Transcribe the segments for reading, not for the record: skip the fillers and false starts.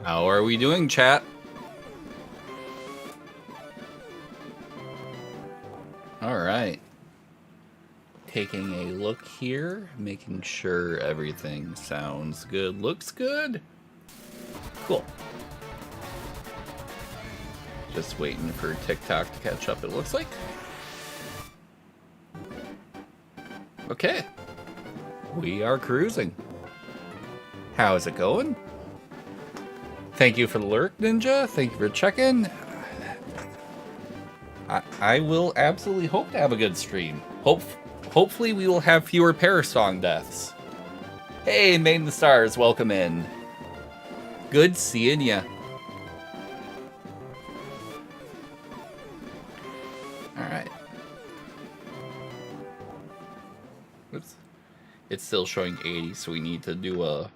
How are we doing, chat? All right. Taking a look here, making sure everything sounds good, looks good. Cool. Just waiting for TikTok to catch up, it looks like. Okay. We are cruising. How's it going? Thank you for the lurk, Ninja. Thank you for checking. I will absolutely hope to have a good stream. Hopefully we will have fewer Parasong deaths. Hey, Main the Stars, welcome in. Good seeing ya. Alright. Oops. It's still showing 80, so we need to do a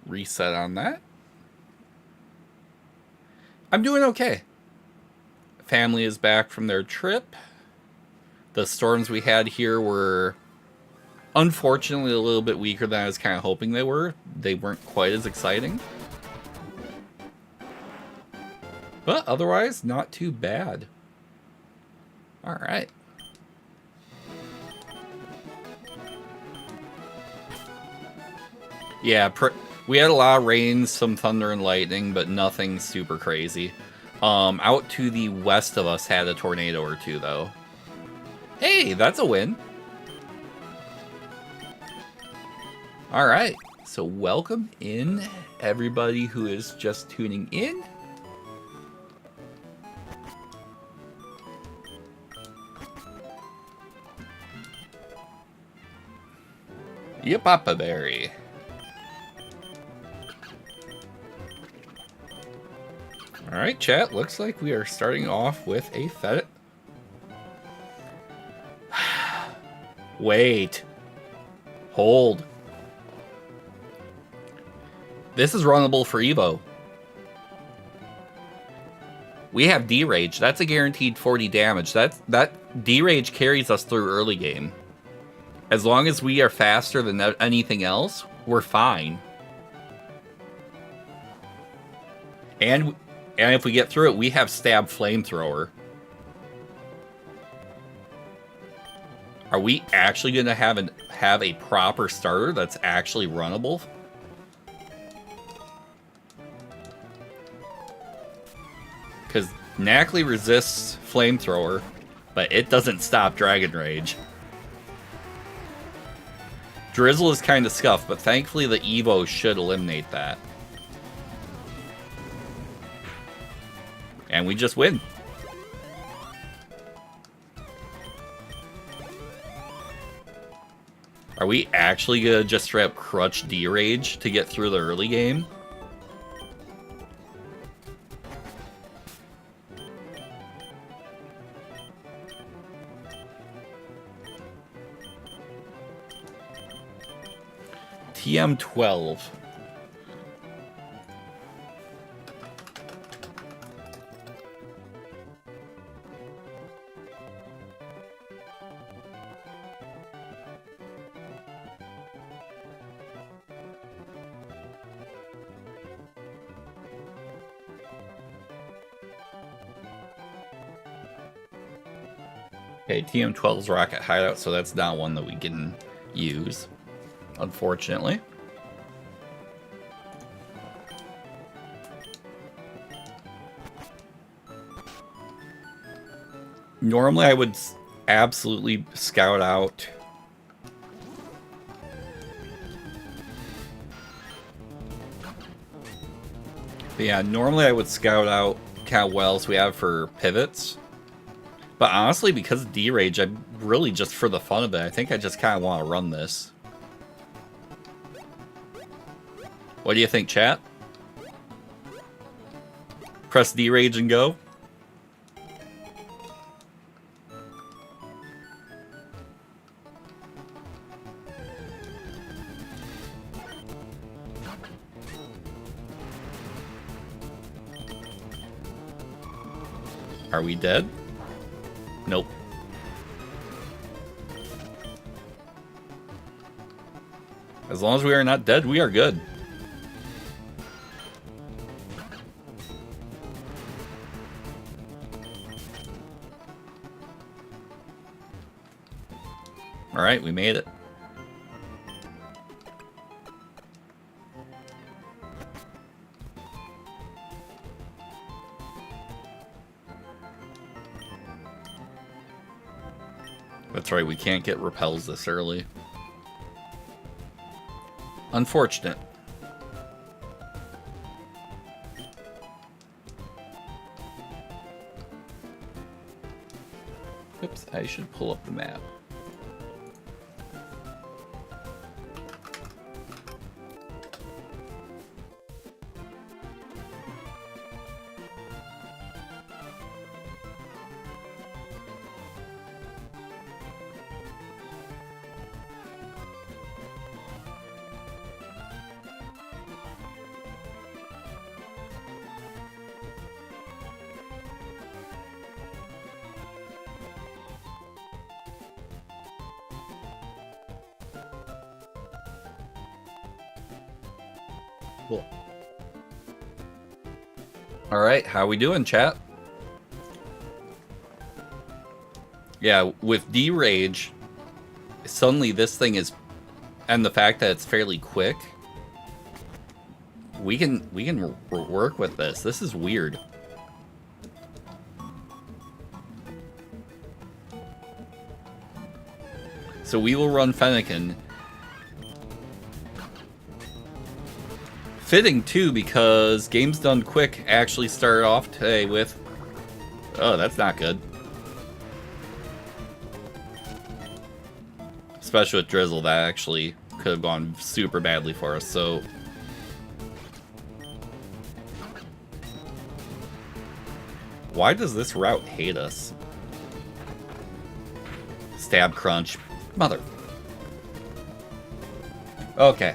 reset on that. I'm doing okay. Family is back from their trip. The storms we had here were unfortunately a little bit weaker than I was kind of hoping they were. They weren't quite as exciting. But otherwise, not too bad. All right. Yeah, we had a lot of rain, some thunder and lightning, but nothing super crazy. Out to the west of us had a tornado or two, though. Hey, that's a win. All right, so welcome in everybody who is just tuning in. Yep, Papa Berry. All right, chat, looks like we are starting off with a Fed. Wait. Hold. This is runnable for Evo. We have D-Rage. That's a guaranteed 40 damage. That D-Rage carries us through early game. As long as we are faster than anything else, we're fine. And if we get through it, we have Stab Flamethrower. Are we actually going to have a proper starter that's actually runnable? Because Knackley resists Flamethrower, but it doesn't stop Dragon Rage. Drizzle is kind of scuffed, but thankfully the Evo should eliminate that. And we just win. Are we actually gonna just straight up crutch D-Rage to get through the early game? TM12. Okay, TM12's Rocket Hideout, so that's not one that we can use, unfortunately. Normally I would absolutely scout out normally I would scout out kind of what else we have for pivots. But honestly, because of D-Rage, I'm really just for the fun of it. I think I just kind of want to run this. What do you think, chat? Press D-Rage and go? Are we dead? Nope. As long as we are not dead, we are good. Alright, we made it. That's right, we can't get repels this early. Unfortunate. Oops, I should pull up the map. Cool. Alright, how we doing, chat? Yeah, with D-Rage, suddenly this thing is... And the fact that it's fairly quick, we can work with this. This is weird. So we will run Fennekin. Fitting, too, because Games Done Quick actually started off today with... Oh, that's not good. Especially with Drizzle, that actually could have gone super badly for us, so... Why does this route hate us? Stab Crunch. Mother. Okay.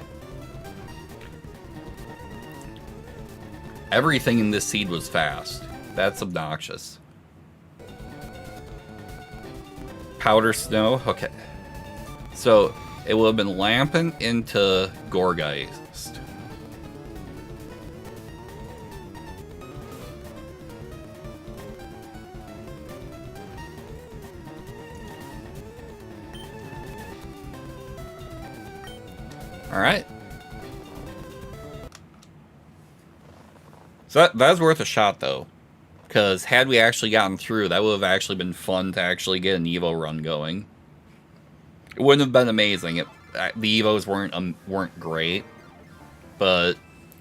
Everything in this seed was fast. That's obnoxious. Powder Snow? Okay. So, it would have been Lamping into Gorgeist. Alright. So that's worth a shot, though. Because had we actually gotten through, that would have actually been fun to actually get an Evo run going. It wouldn't have been amazing. The Evos weren't great. But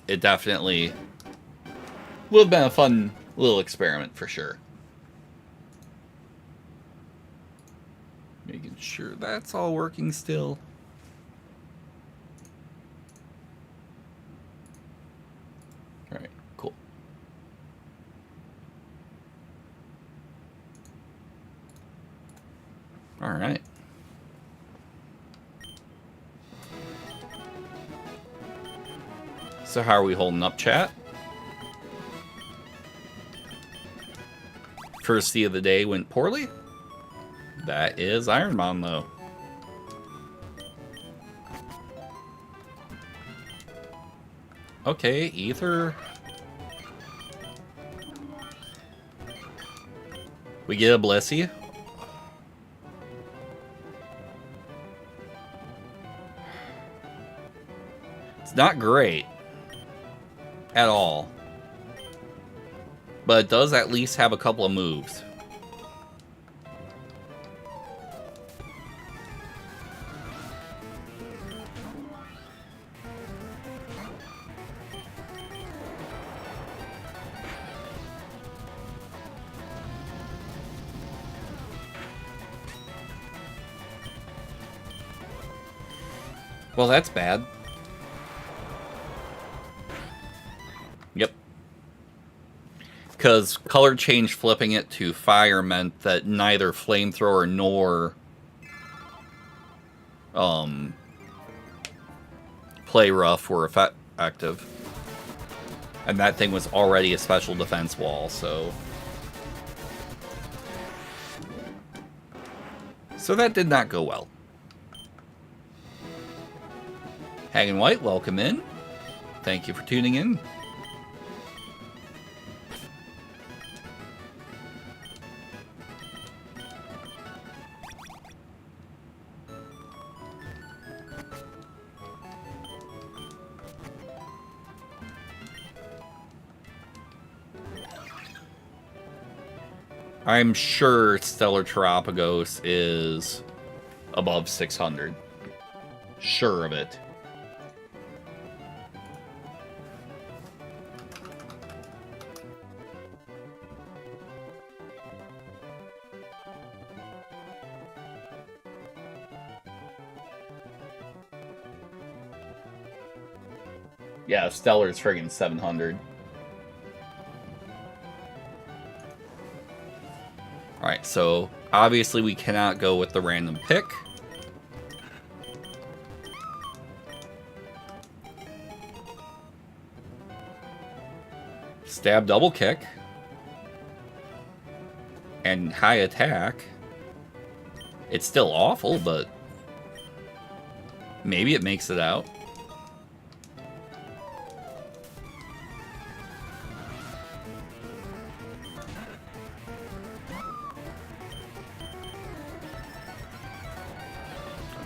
it definitely would have been a fun little experiment, for sure. Making sure that's all working still. Alright, cool. Alright. So how are we holding up, chat? First seed of the day went poorly. That is Ironmon, though. Okay, Ether. We get a Blissey. It's not great. At all. But it does at least have a couple of moves. Well, that's bad. Yep. Because color change flipping it to fire meant that neither flamethrower nor play rough were effective. And that thing was already a special defense wall, so... So that did not go well. Hagen White, welcome in. Thank you for tuning in. I'm sure Stellar Terapagos is above 600. Sure of it. Yeah, Stellar's friggin' 700. Alright, so obviously we cannot go with the random pick. Stab double kick. And high attack. It's still awful, but maybe it makes it out.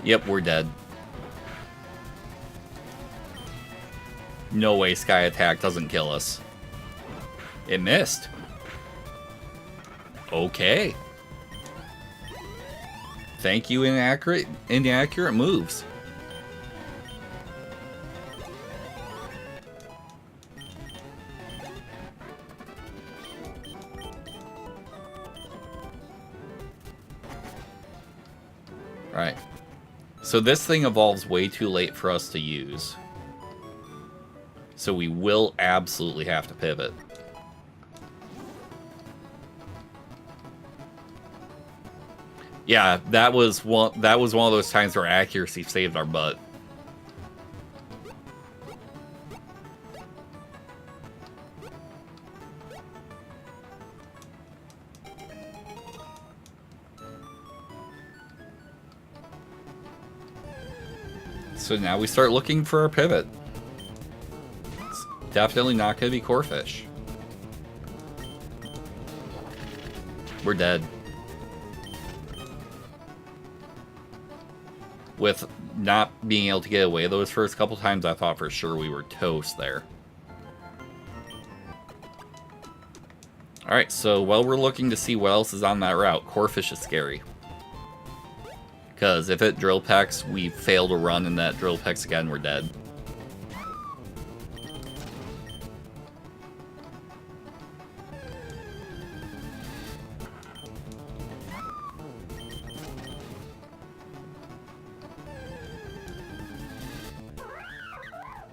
Yep, we're dead. No way Sky Attack doesn't kill us. It missed. Okay. Thank you, inaccurate moves. Alright. So this thing evolves way too late for us to use. So we will absolutely have to pivot. Yeah, that was one of those times where accuracy saved our butt. So now we start looking for our pivot. It's definitely not going to be Corefish. We're dead. With not being able to get away those first couple times, I thought for sure we were toast there. Alright, so while we're looking to see what else is on that route, Corefish is scary. Because if it drill pecks, we fail to run, and that drill pecks again, we're dead.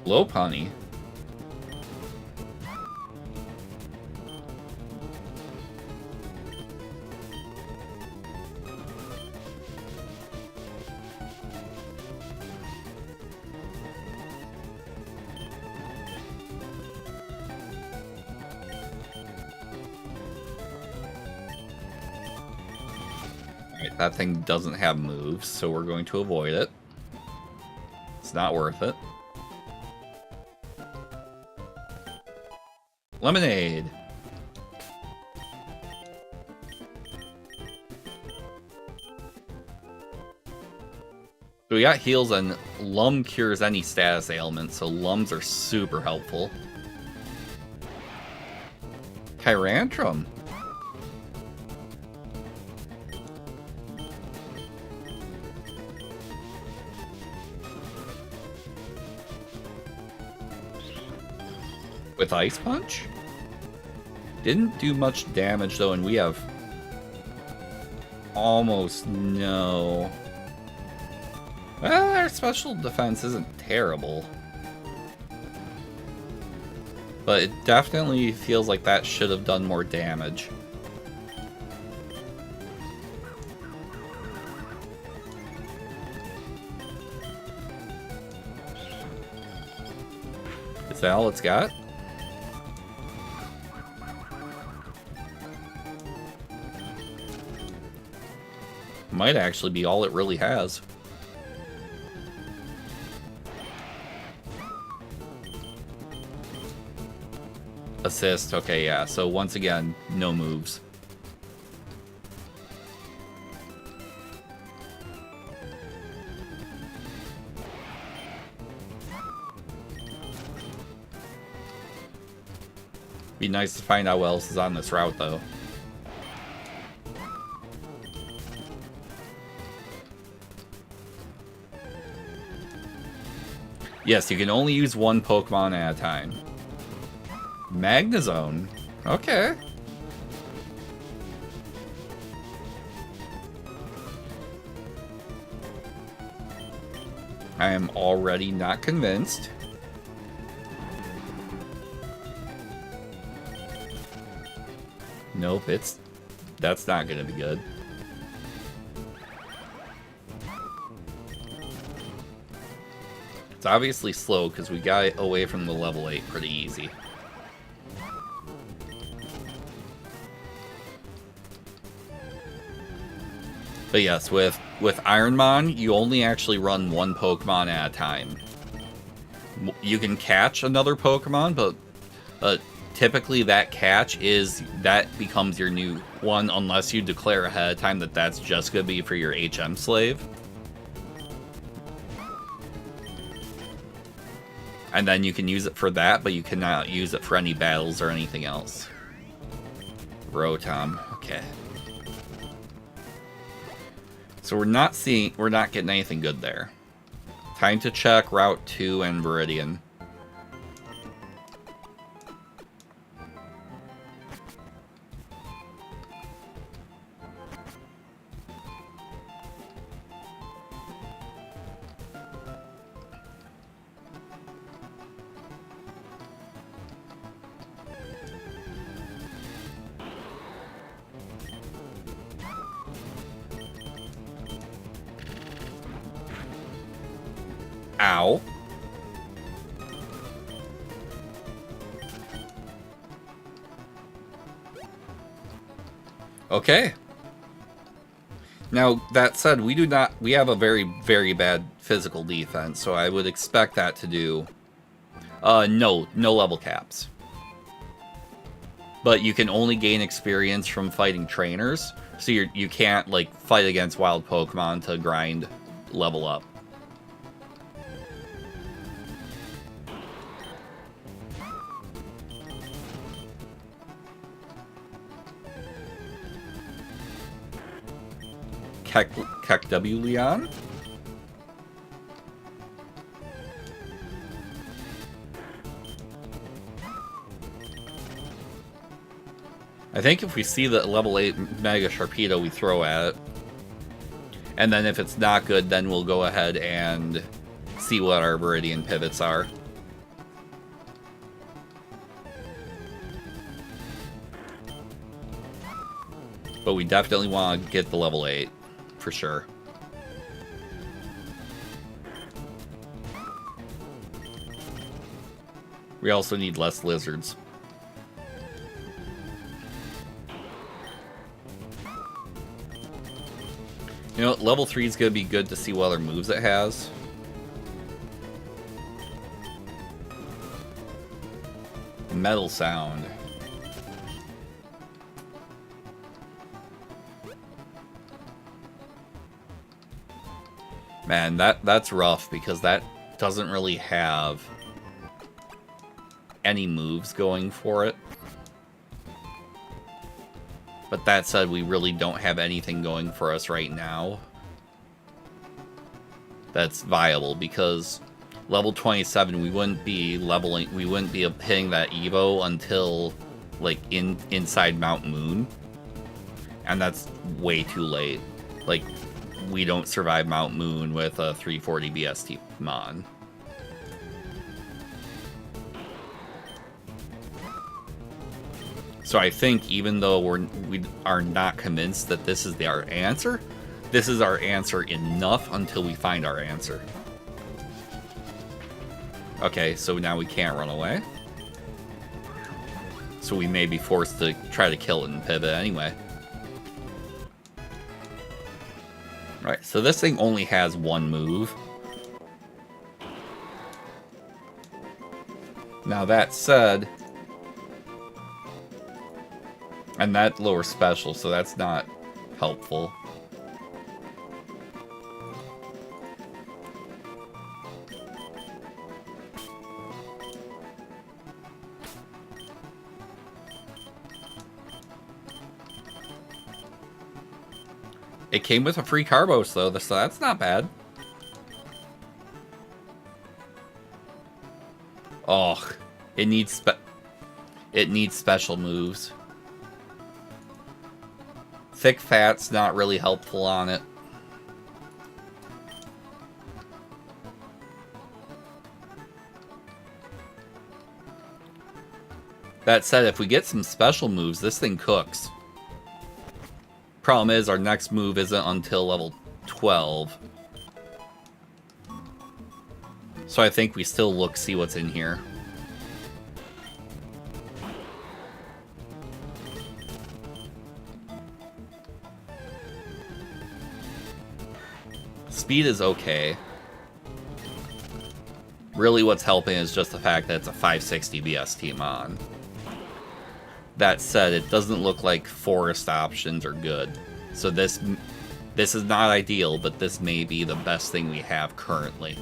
Lopunny. Alright, that thing doesn't have moves, so we're going to avoid it. It's not worth it. Lemonade. So we got heals, and Lum cures any status ailment, so Lums are super helpful. Tyrantrum. With Ice Punch? Didn't do much damage though, and we have almost no. Well, our special defense isn't terrible. But it definitely feels like that should have done more damage. Is that all it's got? Might actually be all it really has. Assist, okay, yeah. So once again, no moves. Be nice to find out what else is on this route, though. Yes, you can only use one Pokemon at a time. Magnezone. Okay. I am already not convinced. Nope, that's not gonna be good. It's obviously slow because we got it away from the level 8 pretty easy. But yes, with Ironmon, you only actually run one Pokemon at a time. You can catch another Pokemon, but typically that becomes your new one unless you declare ahead of time that that's just going to be for your HM slave. And then you can use it for that, but you cannot use it for any battles or anything else. Rotom, okay. So we're not getting anything good there. Time to check Route 2 and Viridian. Ow. Okay. Now, that said, we have a very, very bad physical defense, so I would expect that to do... no level caps. But you can only gain experience from fighting trainers, so you can't, like, fight against wild Pokemon to grind level up. KW Leon? I think if we see the level 8 Mega Sharpedo, we throw at it. And then if it's not good, then we'll go ahead and see what our Viridian pivots are. But we definitely want to get the level 8, for sure. We also need less lizards. You know, level 3 is going to be good to see what other moves it has. Metal Sound. Man, that's rough because that doesn't really have any moves going for it. But that said, we really don't have anything going for us right now that's viable, because level 27 we wouldn't be hitting that Evo until like inside Mount Moon. And that's way too late. Like, we don't survive Mount Moon with a 340 BST Mon. So I think even though we are not convinced that this is our answer, this is our answer enough until we find our answer. Okay, so now we can't run away. So we may be forced to try to kill it and pivot anyway. Right, so this thing only has one move. Now that said... And that lowers special, so that's not helpful. It came with a free Carbos, though, so that's not bad. Oh, it needs special moves. Thick fat's not really helpful on it. That said, if we get some special moves, this thing cooks. Problem is, our next move isn't until level 12. So I think we still see what's in here. Speed is okay. Really what's helping is just the fact that it's a 560 BST mon. That said, it doesn't look like forest options are good. So this is not ideal, but this may be the best thing we have currently.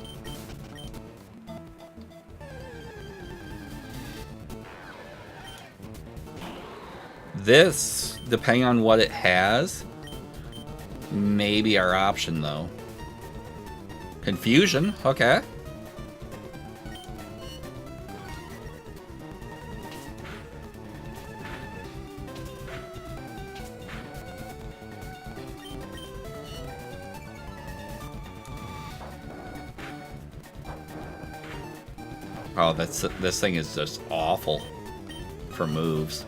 This, depending on what it has, may be our option though. Confusion, okay. Oh, this thing is just awful for moves.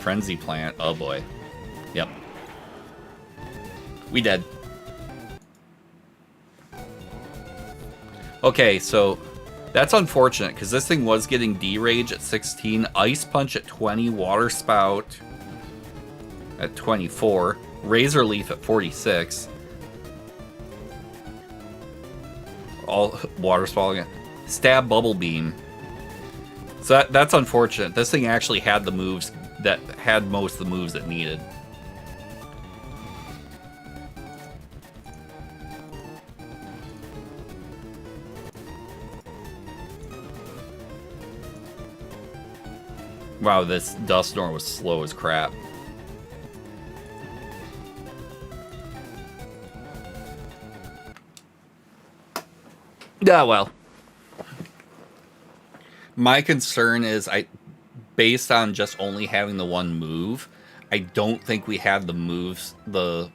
Frenzy Plant, oh boy. Yep. We dead. Okay, so that's unfortunate because this thing was getting D-Rage at 16, Ice Punch at 20, Water Spout at 24, Razor Leaf at 46. All Water Spout again. Stab Bubble Beam. So that's unfortunate. This thing actually had the moves that had most of the moves it needed. Wow, this Dusknoir was slow as crap. Yeah, well. My concern is based on just only having the one move, I don't think we had the moves,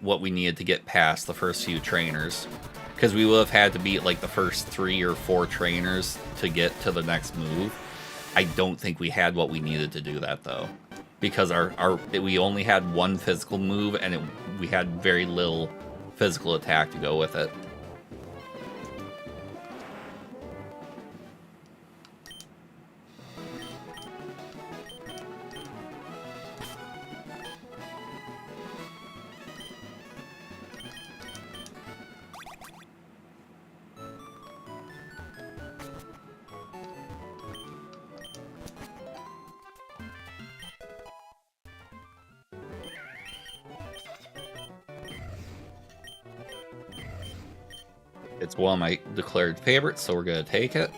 what we needed to get past the first few trainers. Because we would have had to beat like the first 3 or 4 trainers to get to the next move. I don't think we had what we needed to do that though. Because we only had one physical move and we had very little physical attack to go with it. It's one of my declared favorites, so we're going to take it.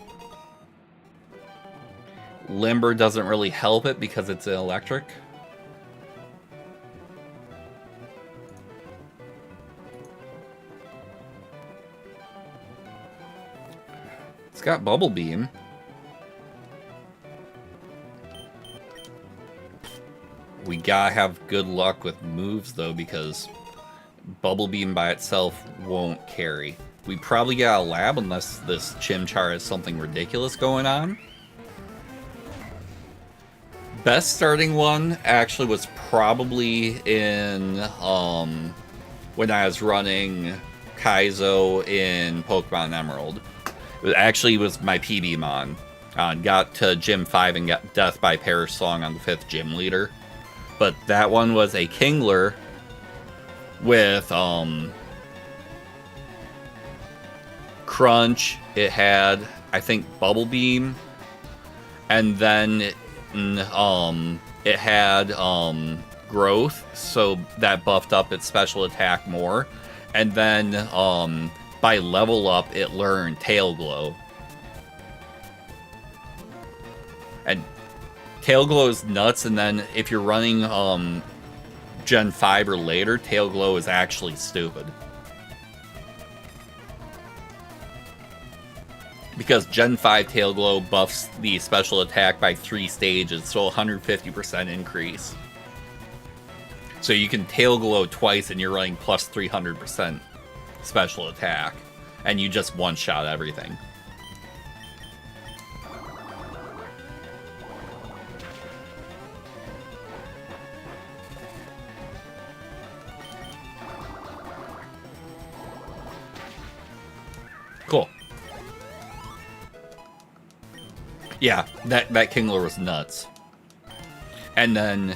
Limber doesn't really help it because it's electric. It's got Bubble Beam. We gotta have good luck with moves though, because Bubble Beam by itself won't carry. We probably got a lab unless this Chimchar has something ridiculous going on. Best starting one actually was probably in when I was running Kaizo in Pokemon Emerald. It was my PBmon. Got to Gym 5 and got Death by Perish Song on the 5th gym leader. But that one was a Kingler with Crunch. It had, I think, Bubble Beam, and then it had Growth, so that buffed up its special attack more. And then by level up, it learned Tail Glow. And Tail Glow is nuts, and then if you're running Gen 5 or later, Tail Glow is actually stupid. Because Gen 5 Tail Glow buffs the special attack by 3 stages, so 150% increase. So you can Tail Glow twice and you're running plus 300% special attack. And you just one-shot everything. Cool. Yeah, that Kingler was nuts. And then,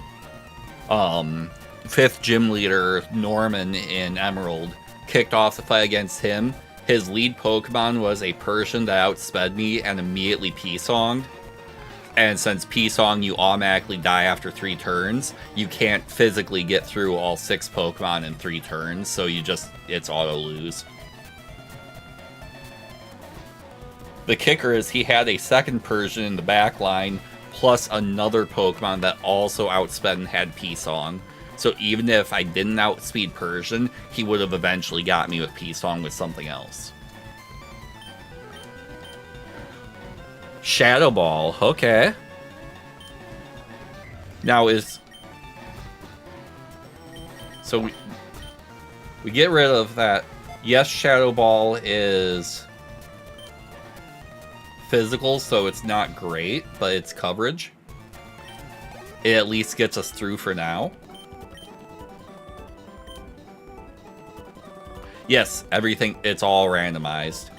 5th gym leader, Norman in Emerald, kicked off the fight against him. His lead Pokemon was a Persian that outsped me and immediately P-Songed. And since P-Song, you automatically die after 3 turns, you can't physically get through all 6 Pokemon in 3 turns, so it's auto-lose. The kicker is he had a second Persian in the back line, plus another Pokemon that also outsped and had P-Song. So even if I didn't outspeed Persian, he would have eventually got me with P-Song with something else. Shadow Ball, okay. Now so we get rid of that. Yes, Shadow Ball is physical, so it's not great, but it's coverage. It at least gets us through for now. Yes, everything, it's all randomized.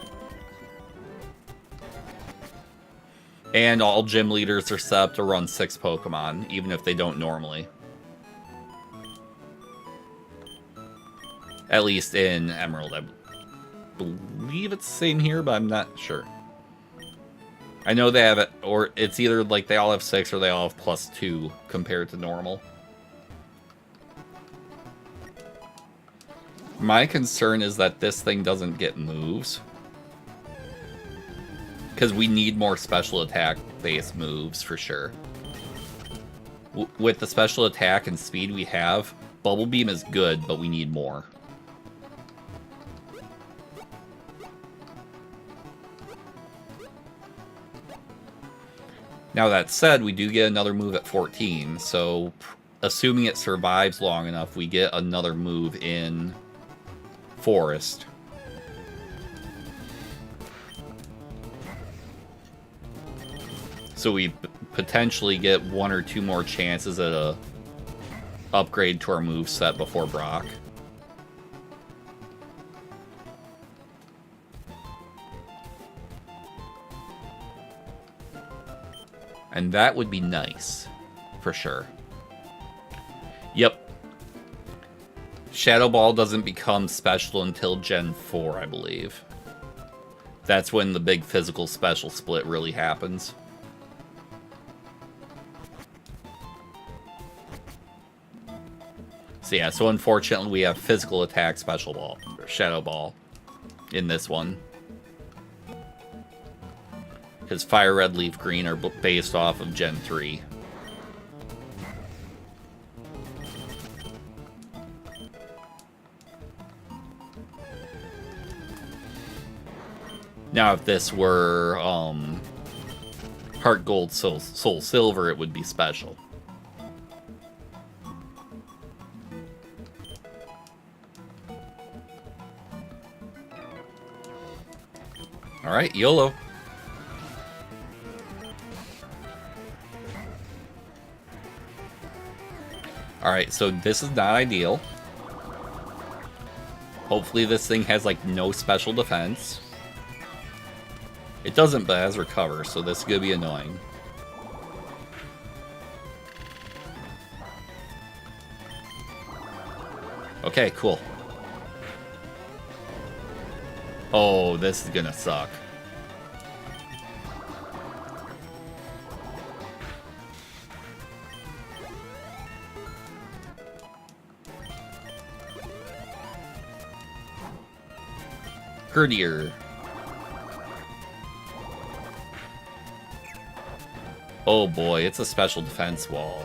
And all gym leaders are set up to run 6 Pokemon, even if they don't normally. At least in Emerald. I believe it's the same here, but I'm not sure. I know they have it, or it's either like they all have 6 or they all have +2 compared to normal. My concern is that this thing doesn't get moves. Because we need more special attack based moves for sure. With the special attack and speed we have, Bubble Beam is good, but we need more. Now that said, we do get another move at 14, so assuming it survives long enough, we get another move in Forest. So we potentially get 1 or 2 more chances at a upgrade to our moveset before Brock. And that would be nice, for sure. Yep. Shadow Ball doesn't become special until Gen 4, I believe. That's when the big physical special split really happens. So yeah, so unfortunately we have physical attack special ball, or Shadow Ball, in this one. Because Fire Red, Leaf Green are based off of Gen 3. Now if this were Heart Gold, Soul Silver, it would be special. Alright, YOLO. Alright, so this is not ideal. Hopefully this thing has, like, no special defense. It doesn't, but it has Recover, so this is gonna be annoying. Okay, cool. Oh, this is gonna suck. Herdier. Oh boy, it's a special defense wall.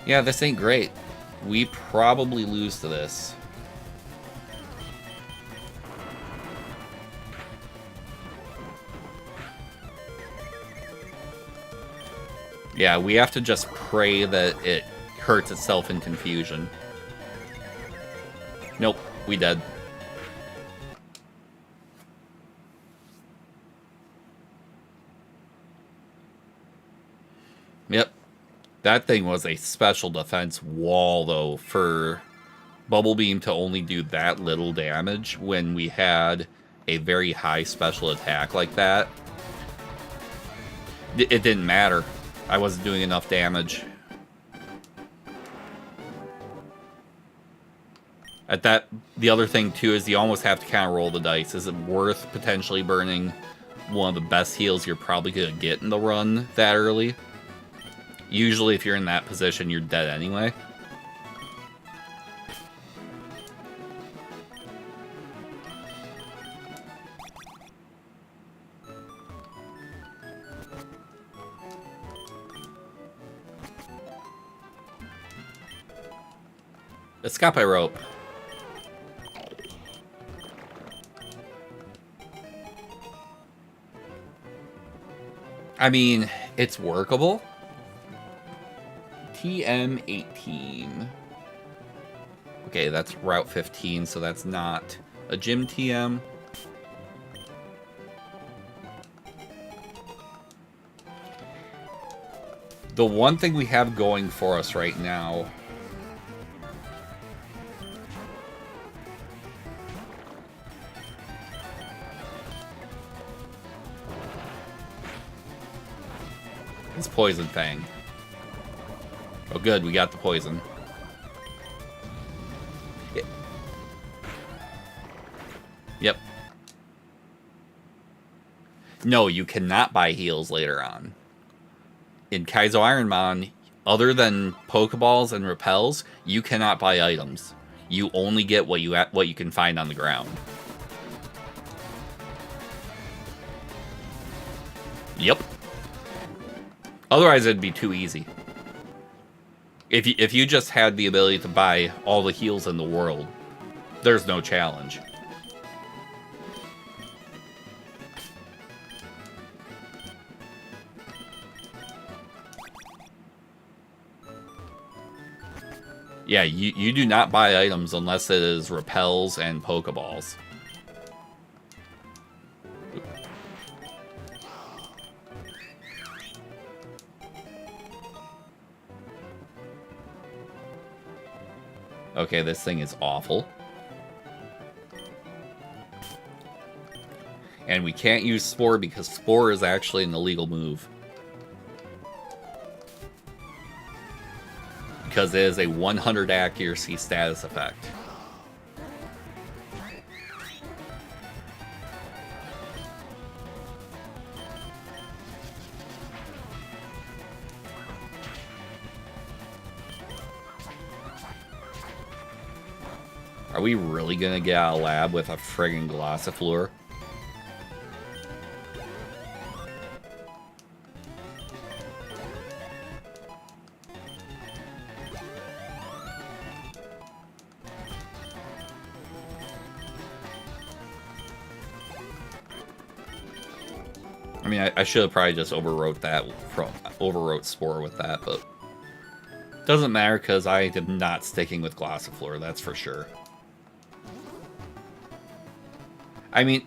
Yeah, this ain't great. We probably lose to this. Yeah, we have to just pray that it hurts itself in confusion. Nope, we dead. Yep. That thing was a special defense wall, though, for Bubble Beam to only do that little damage when we had a very high special attack like that. It didn't matter. I wasn't doing enough damage. At that, the other thing, too, is you almost have to kind of roll the dice. Is it worth potentially burning one of the best heals you're probably going to get in the run that early? Usually, if you're in that position, you're dead anyway. Escape rope. I mean, it's workable. TM18. Okay, that's Route 15, so that's not a gym TM. The one thing we have going for us right now is Poison Fang. Oh good, we got the poison. Yep. No, you cannot buy heals later on. In Kaizo Ironmon, other than Pokeballs and Repels, you cannot buy items. You only get what you can find on the ground. Yep. Otherwise, it'd be too easy. If you just had the ability to buy all the heals in the world, there's no challenge. Yeah, you do not buy items unless it is Repels and Pokeballs. Okay, this thing is awful. And we can't use Spore because Spore is actually an illegal move. Because it is a 100 accuracy status effect. Are we really gonna get out of lab with a friggin' Glossifleur? I mean, I should have probably just overwrote Spore with that, but doesn't matter because I am not sticking with Glossifleur, that's for sure. I mean,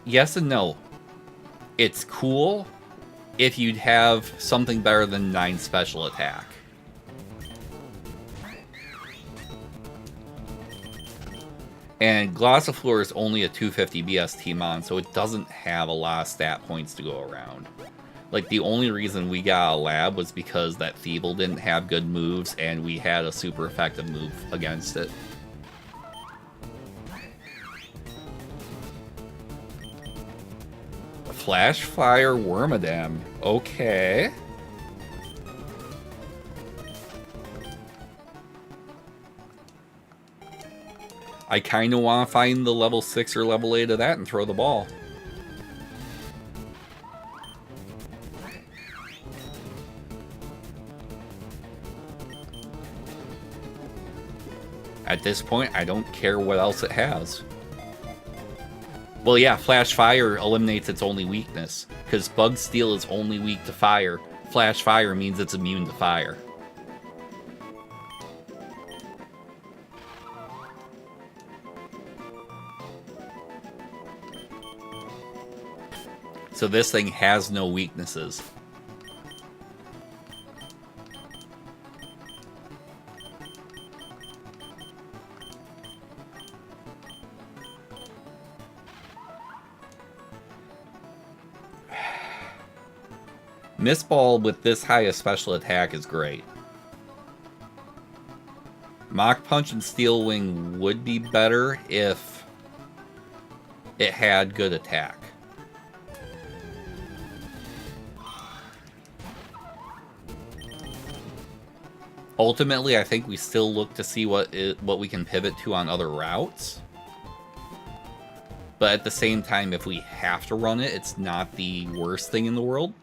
yes and no. It's cool if you'd have something better than 9 special attack. And Glossifleur is only a 250 BST mon, so it doesn't have a lot of stat points to go around. Like, the only reason we got a lab was because that Thievul didn't have good moves, and we had a super effective move against it. Flash Fire Wormadam. Okay. I kind of want to find the level 6 or level 8 of that and throw the ball. At this point, I don't care what else it has. Well, yeah, Flash Fire eliminates its only weakness, because Bug Steel is only weak to fire. Flash Fire means it's immune to fire. So this thing has no weaknesses. Mist Ball with this high a special attack is great. Mach Punch and Steel Wing would be better if it had good attack. Ultimately, I think we still look to see what we can pivot to on other routes. But at the same time, if we have to run it, it's not the worst thing in the world.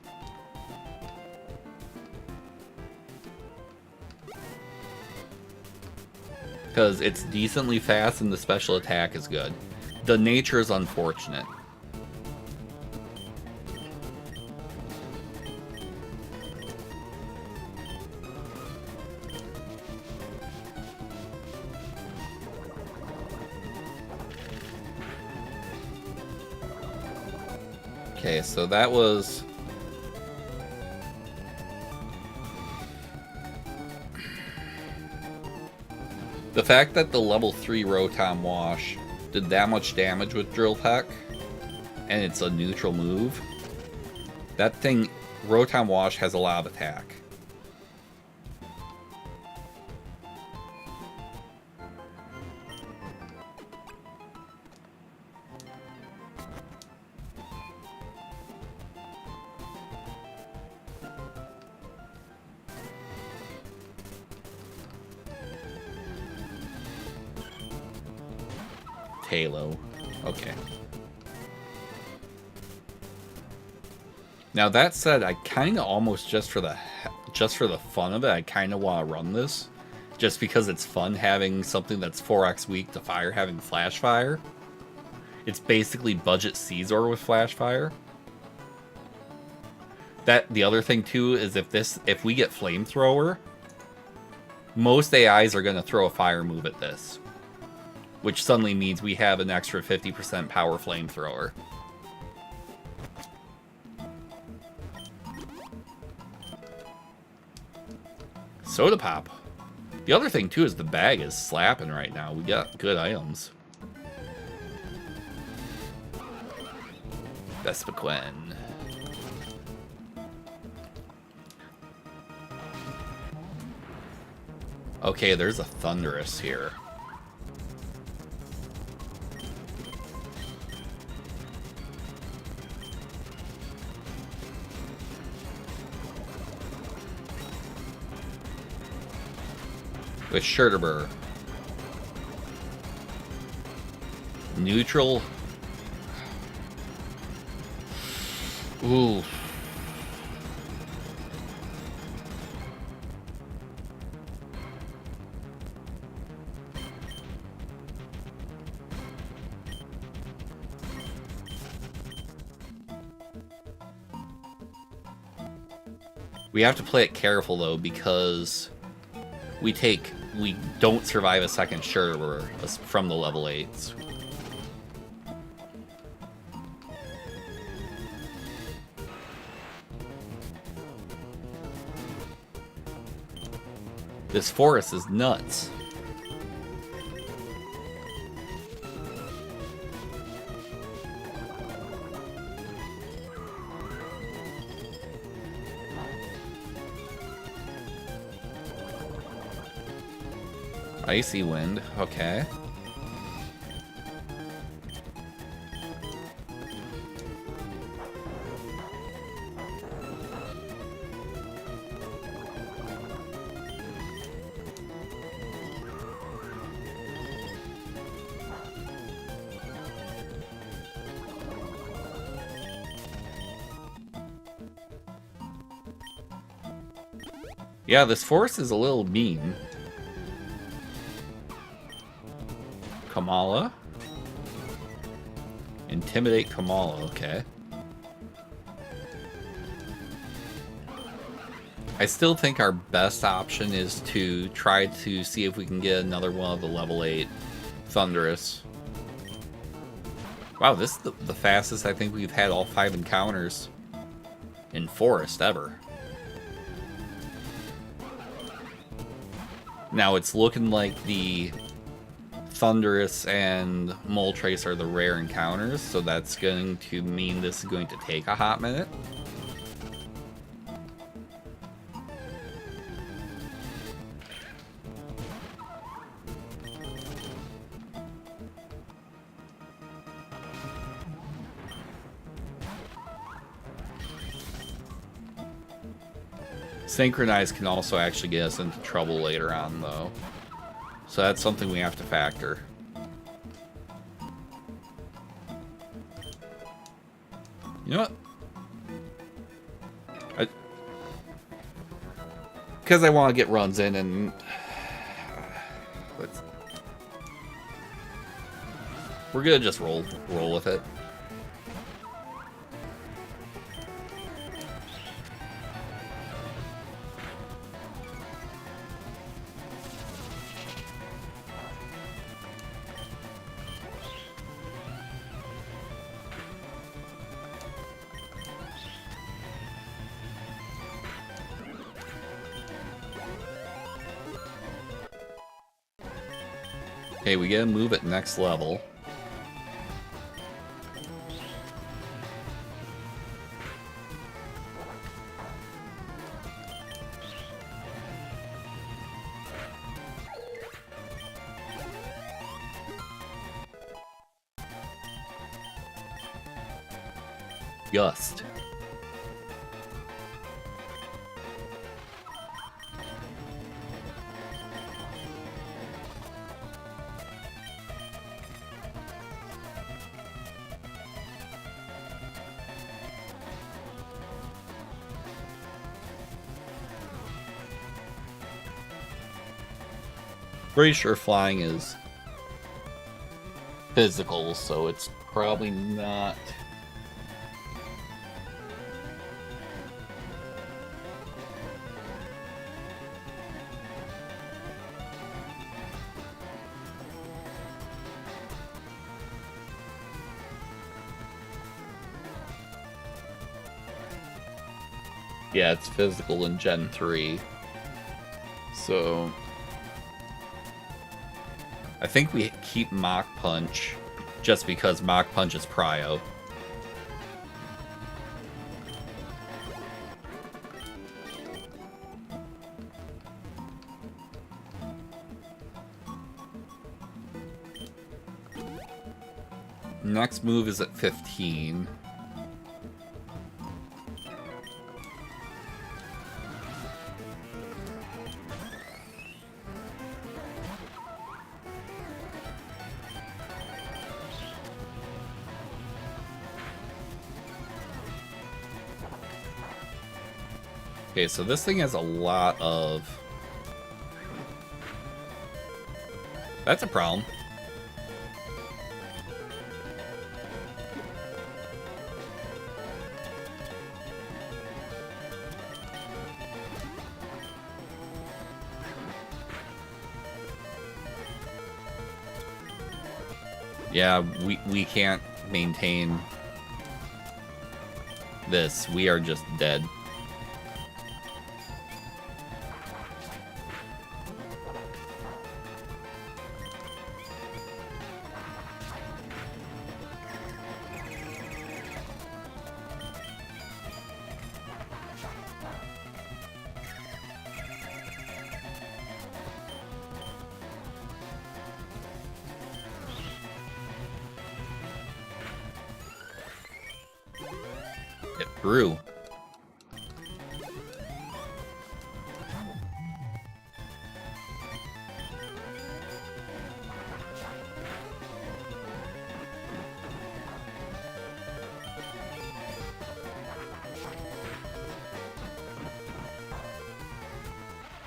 Because it's decently fast and the special attack is good. The nature is unfortunate. Okay, so that was... The fact that the level 3 Rotom Wash did that much damage with Drill Peck, and it's a neutral move, that thing, Rotom Wash has a lot of attack. Halo. Okay. Now that said, I kind of almost just for the fun of it, I kind of want to run this, just because it's fun having something that's 4x weak to fire having Flash Fire. It's basically budget Caesar with Flash Fire. The other thing too is if we get Flamethrower, most AIs are going to throw a fire move at this, which suddenly means we have an extra 50% power Flamethrower. Soda Pop. The other thing too is the bag is slapping right now. We got good items. Vespiquen. Okay, there's a Thunderous here. With Scherterber. Neutral. Ooh. We have to play it careful though, because we don't survive a second Scherterber from the level 8s. This forest is nuts. Icy Wind, okay. Yeah, this forest is a little mean. Kamala. Intimidate Kamala, okay. I still think our best option is to try to see if we can get another one of the level 8 Thunderous. Wow, this is the fastest I think we've had all 5 encounters in Forest ever. Now it's looking like the Thunderous and Moltres are the rare encounters, so that's going to mean this is going to take a hot minute. Synchronize can also actually get us into trouble later on, though. So that's something we have to factor. You know what? Because I want to get runs in and... we're going to just roll with it. Okay, we gotta move at next level. Gust. Pretty sure flying is physical, so it's probably not. Yeah, it's physical in Gen 3. So I think we keep Mach Punch just because Mach Punch is Prio. Next move is at 15. Okay, so this thing has a lot of... That's a problem. Yeah, we can't maintain this. We are just dead. It grew.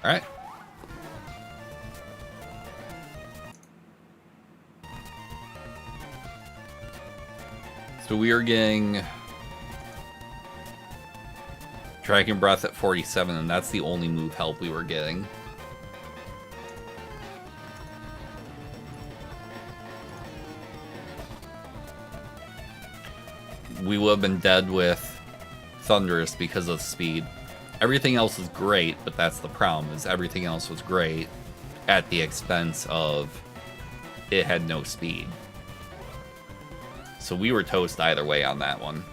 All right. So we are getting Dragon Breath at 47, and that's the only move help we were getting. We would have been dead with Thunderous because of speed. Everything else is great, but that's the problem, is everything else was great at the expense of it had no speed. So we were toast either way on that one.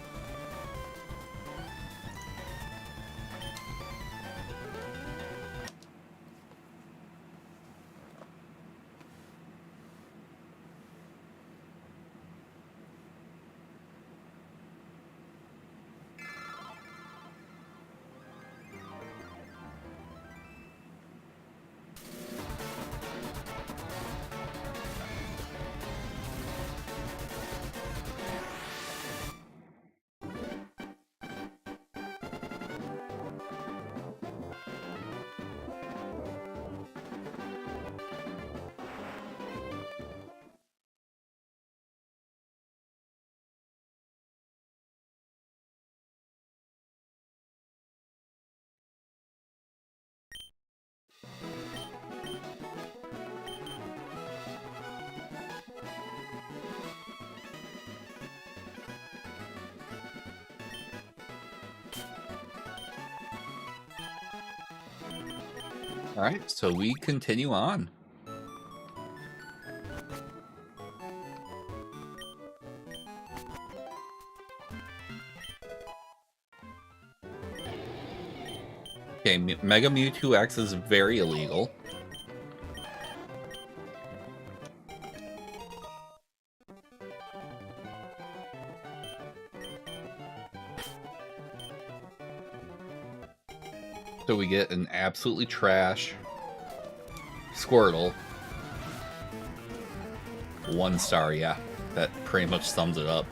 Alright, so we continue on. Okay, Mega Mewtwo X is very illegal. So we get an absolutely trash Squirtle. 1 star, yeah. That pretty much sums it up.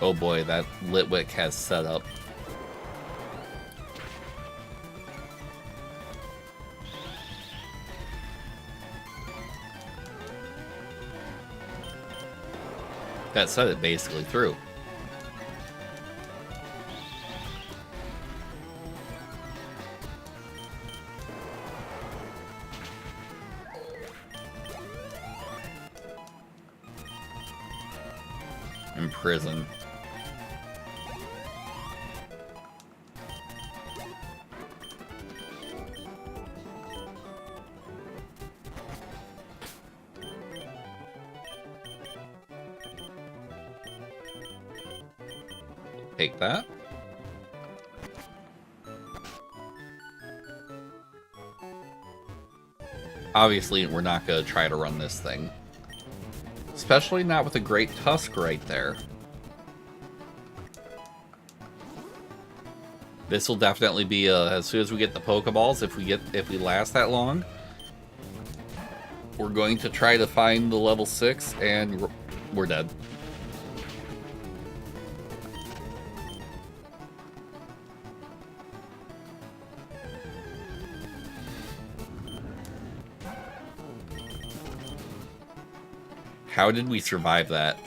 Oh boy, that Litwick has set up. That set it basically through. Imprison. Take that. Obviously, we're not going to try to run this thing. Especially not with a Great Tusk right there. This will definitely be as soon as we get the Pokeballs, if we last that long, we're going to try to find the level 6 and we're dead. How did we survive that?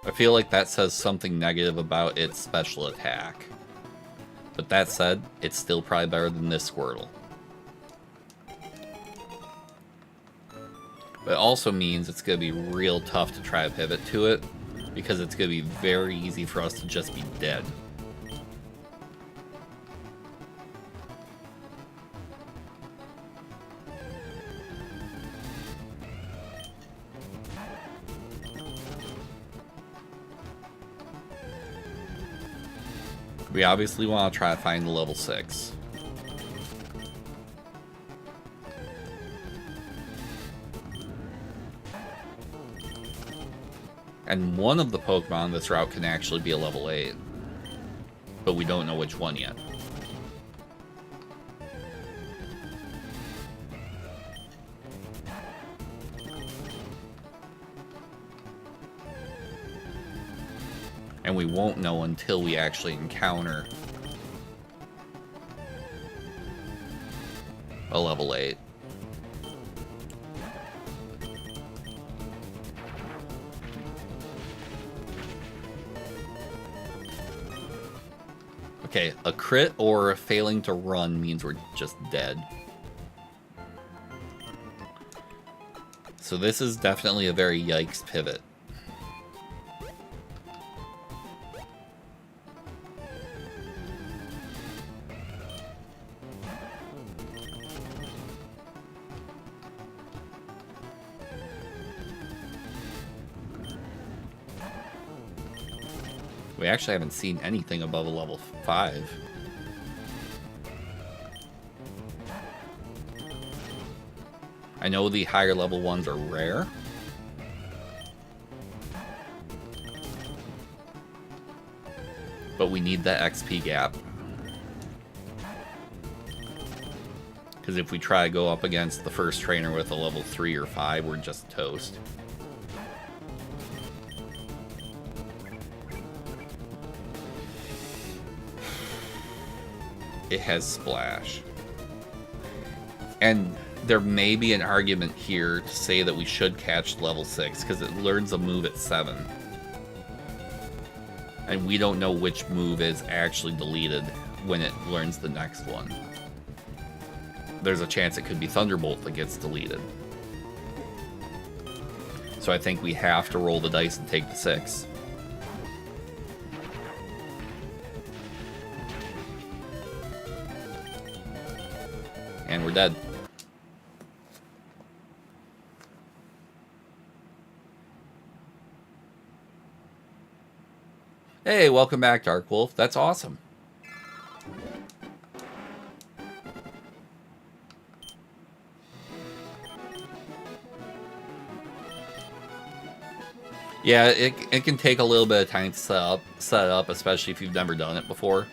I feel like that says something negative about its special attack. But that said, it's still probably better than this Squirtle. But it also means it's going to be real tough to try to pivot to it, because it's going to be very easy for us to just be dead. We obviously want to try to find the level 6. And one of the Pokemon on this route can actually be a level 8. But we don't know which one yet. And we won't know until we actually encounter a level 8. Okay, a crit or failing to run means we're just dead. So this is definitely a very yikes pivot. We actually haven't seen anything above a level 5. I know the higher level ones are rare. But we need that XP gap. Because if we try to go up against the first trainer with a level 3 or 5, we're just toast. It has Splash. And there may be an argument here to say that we should catch level 6 because it learns a move at 7. And we don't know which move is actually deleted when it learns the next one. There's a chance it could be Thunderbolt that gets deleted. So I think we have to roll the dice and take the 6. And we're dead. Hey, welcome back, Dark Wolf. That's awesome. Yeah, it can take a little bit of time to set up, especially if you've never done it before.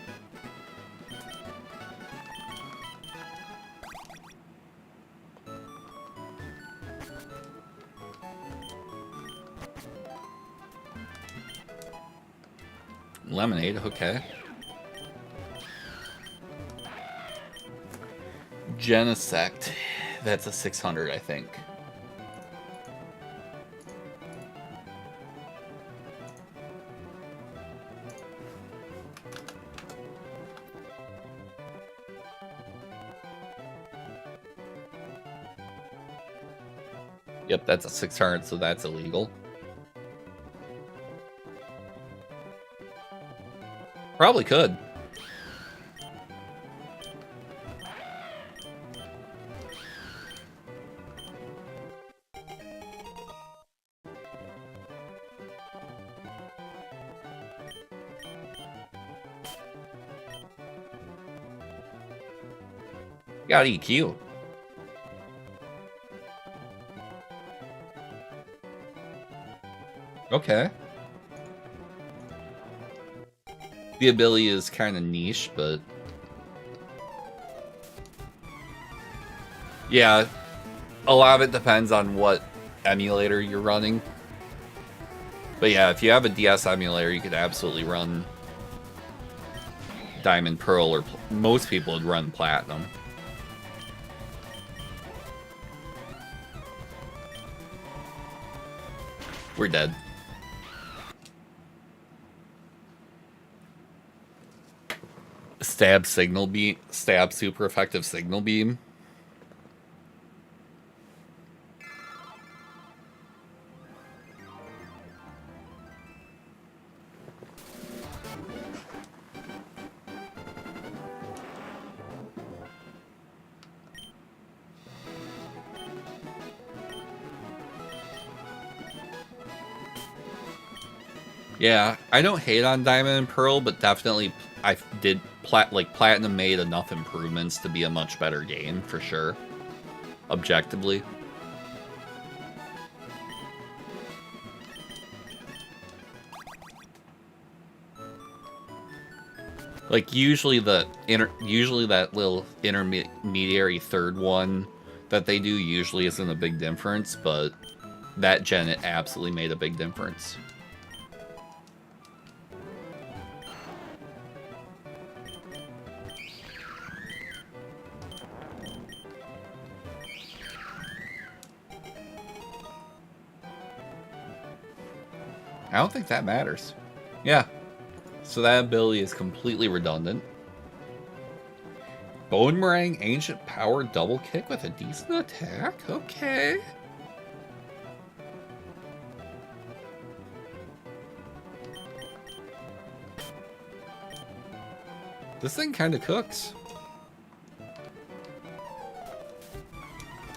Lemonade, okay. Genesect. That's a 600, I think. Yep, that's a 600, so that's illegal. Probably could. Got EQ. Okay. The ability is kind of niche, but yeah, a lot of it depends on what emulator you're running. But yeah, if you have a DS emulator, you could absolutely run Diamond, Pearl, or most people would run Platinum. We're dead. Stab signal beam, stab super effective signal beam. Yeah, I don't hate on Diamond and Pearl, but definitely I did Platinum made enough improvements to be a much better game for sure. Objectively. Like usually that little intermediary third one that they do usually isn't a big difference, but that gen it absolutely made a big difference. I don't think that matters. Yeah. So that ability is completely redundant. Boomerang Ancient Power Double Kick with a decent attack? Okay. This thing kind of cooks.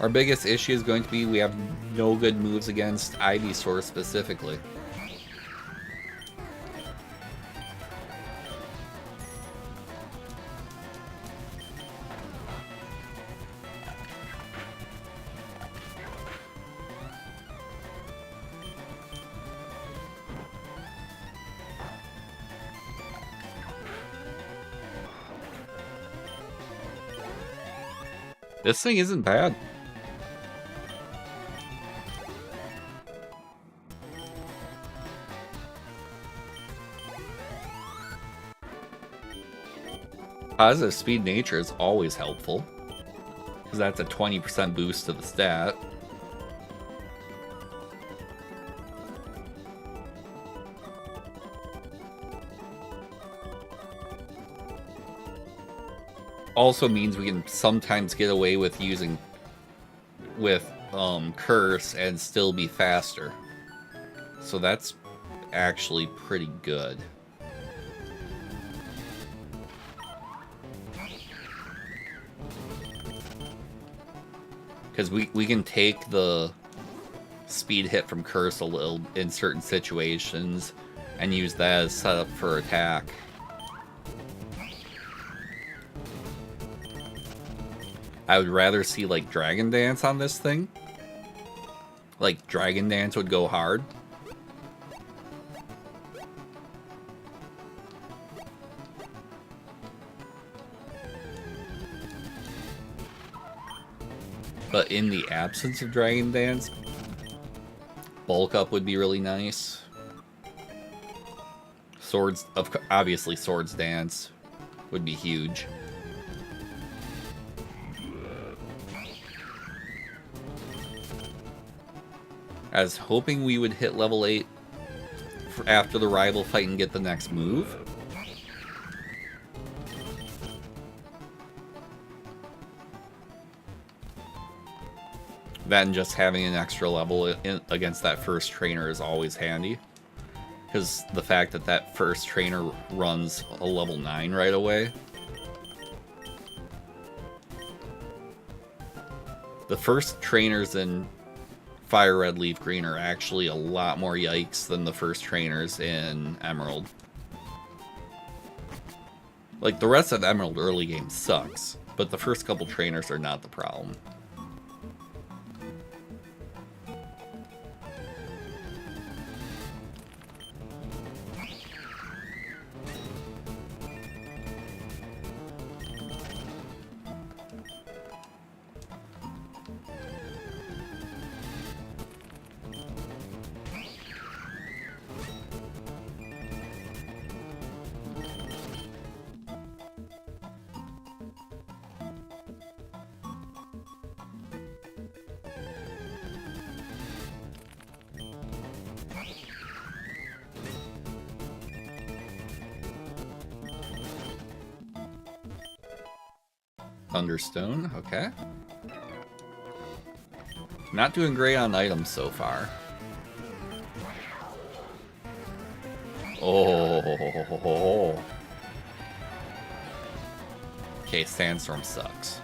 Our biggest issue is going to be we have no good moves against Ivysaur specifically. This thing isn't bad. Positive speed nature is always helpful, because that's a 20% boost to the stat. Also means we can sometimes get away with using curse and still be faster. So that's actually pretty good. Because we can take the speed hit from curse a little in certain situations and use that as setup for attack. I would rather see, like, Dragon Dance on this thing. Like, Dragon Dance would go hard. But in the absence of Dragon Dance, Bulk Up would be really nice. Obviously Swords Dance would be huge. I was hoping we would hit level 8 after the rival fight and get the next move. Then just having an extra level against that first trainer is always handy. Because the fact that that first trainer runs a level 9 right away. The first trainers in FireRed Leaf Green are actually a lot more yikes than the first trainers in Emerald. Like, the rest of Emerald early game sucks, but the first couple trainers are not the problem. Thunderstone, okay. Not doing great on items so far. Oh. Okay, Sandstorm sucks.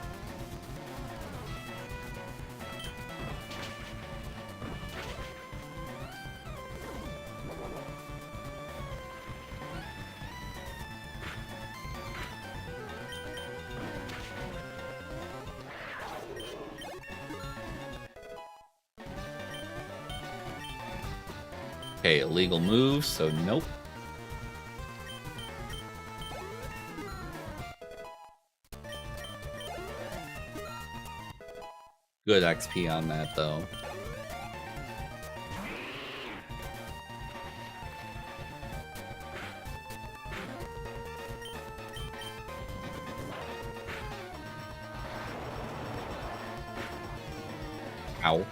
Okay, illegal move, so nope. Good XP on that, though. Ow.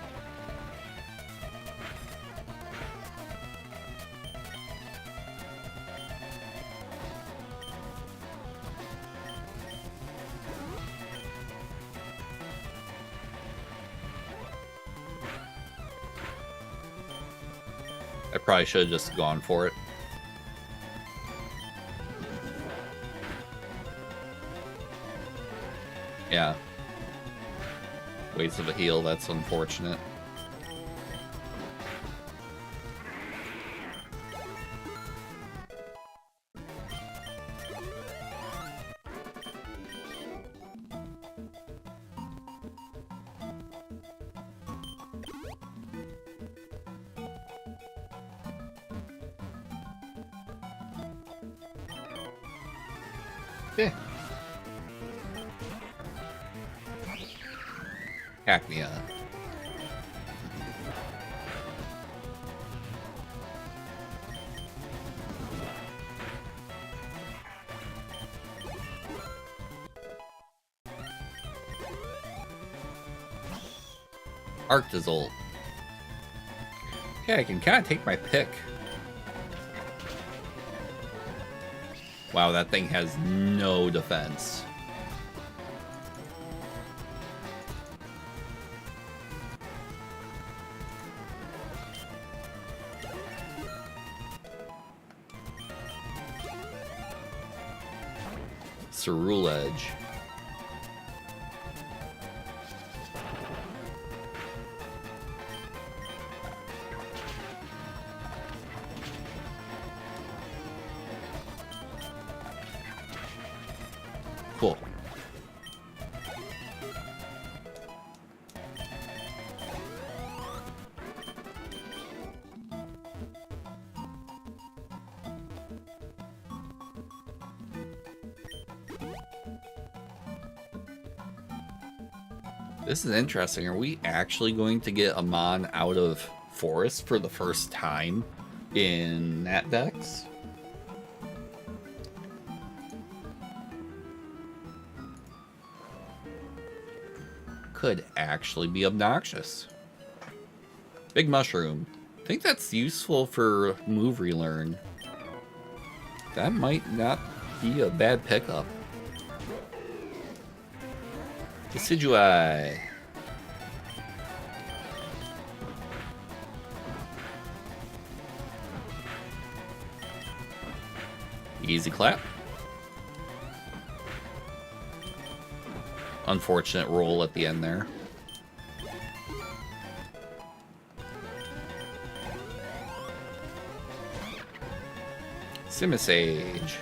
I probably should have just gone for it. Yeah. Waste of a heal, that's unfortunate. Hack me up. Arctizolt. Okay, I can kind of take my pick. Wow, that thing has no defense. Cerulege. Cool. This is interesting. Are we actually going to get a Mon out of Forest for the first time in NatDex? Could actually be obnoxious. Big Mushroom. I think that's useful for move relearn. That might not be a bad pickup. Decidui. Easy clap. Unfortunate roll at the end there. Simisage.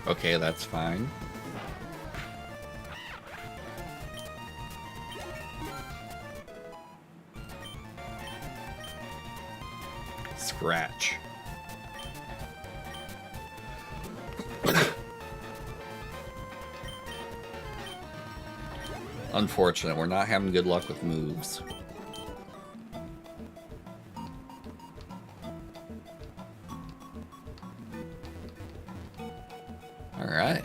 Okay, that's fine. Scratch. Unfortunate, we're not having good luck with moves. All right.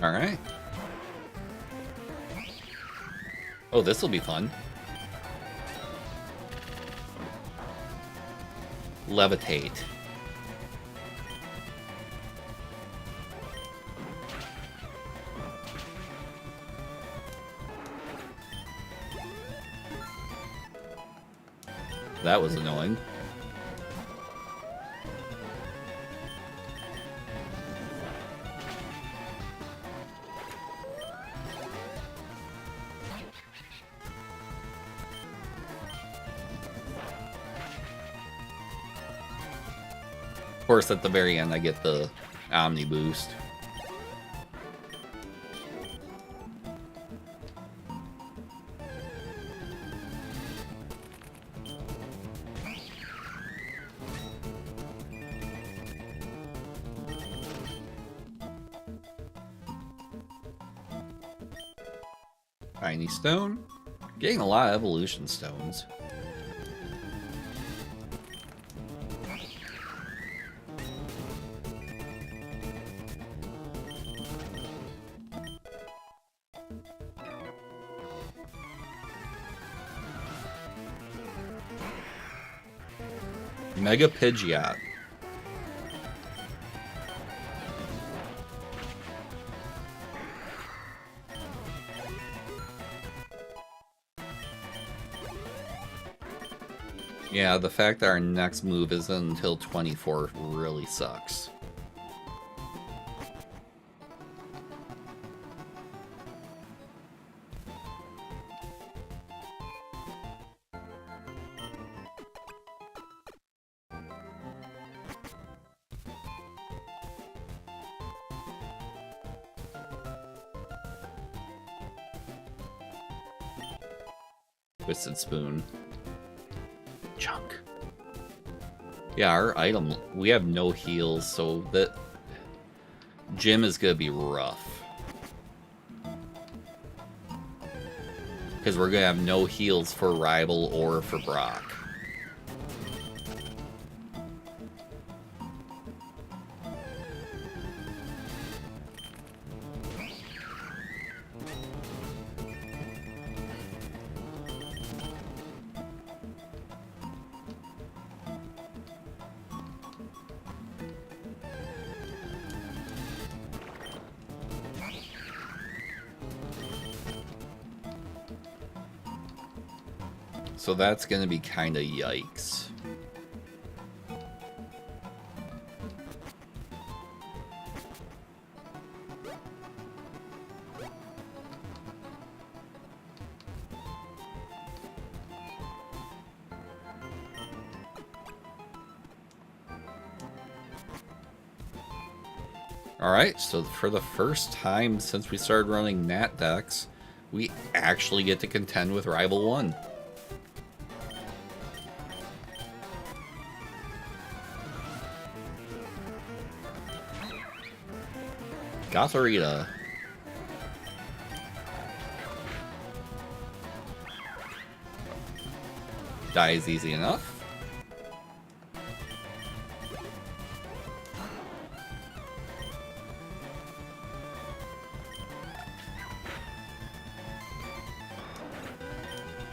All right. Oh, this will be fun. Levitate. That was annoying. Of course, at the very end, I get the Omni boost. Tiny stone. Getting a lot of evolution stones. Mega Pidgeot. Yeah, the fact that our next move isn't until 24 really sucks. Twisted Spoon. Chunk. Yeah, our item, we have no heals, so that gym is gonna be rough. Because we're gonna have no heals for Rival or for Brock. So that's going to be kind of yikes. Alright, so for the first time since we started running NatDex, we actually get to contend with Rival 1. Gotharita. Dies easy enough.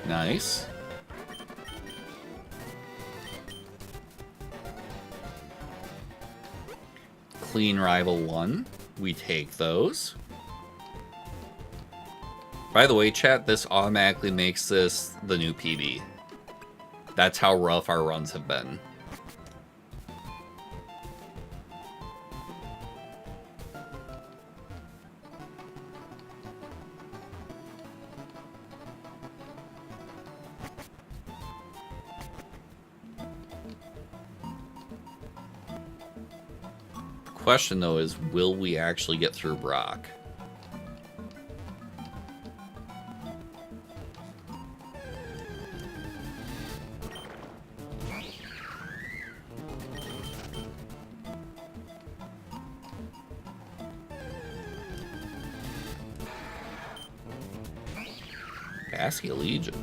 Nice. Clean Rival 1. We take those. By the way, chat, this automatically makes this the new PB. That's how rough our runs have been. Question though is, will we actually get through Brock? Baskia Legion.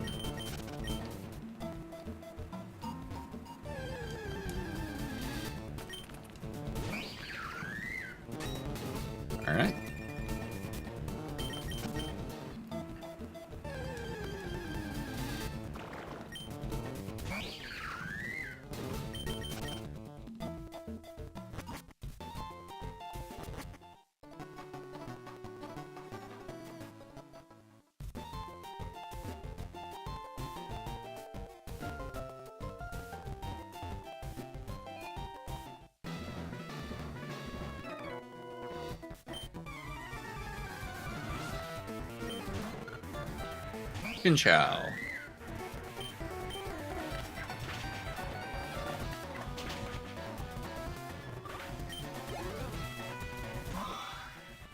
All right. Chow.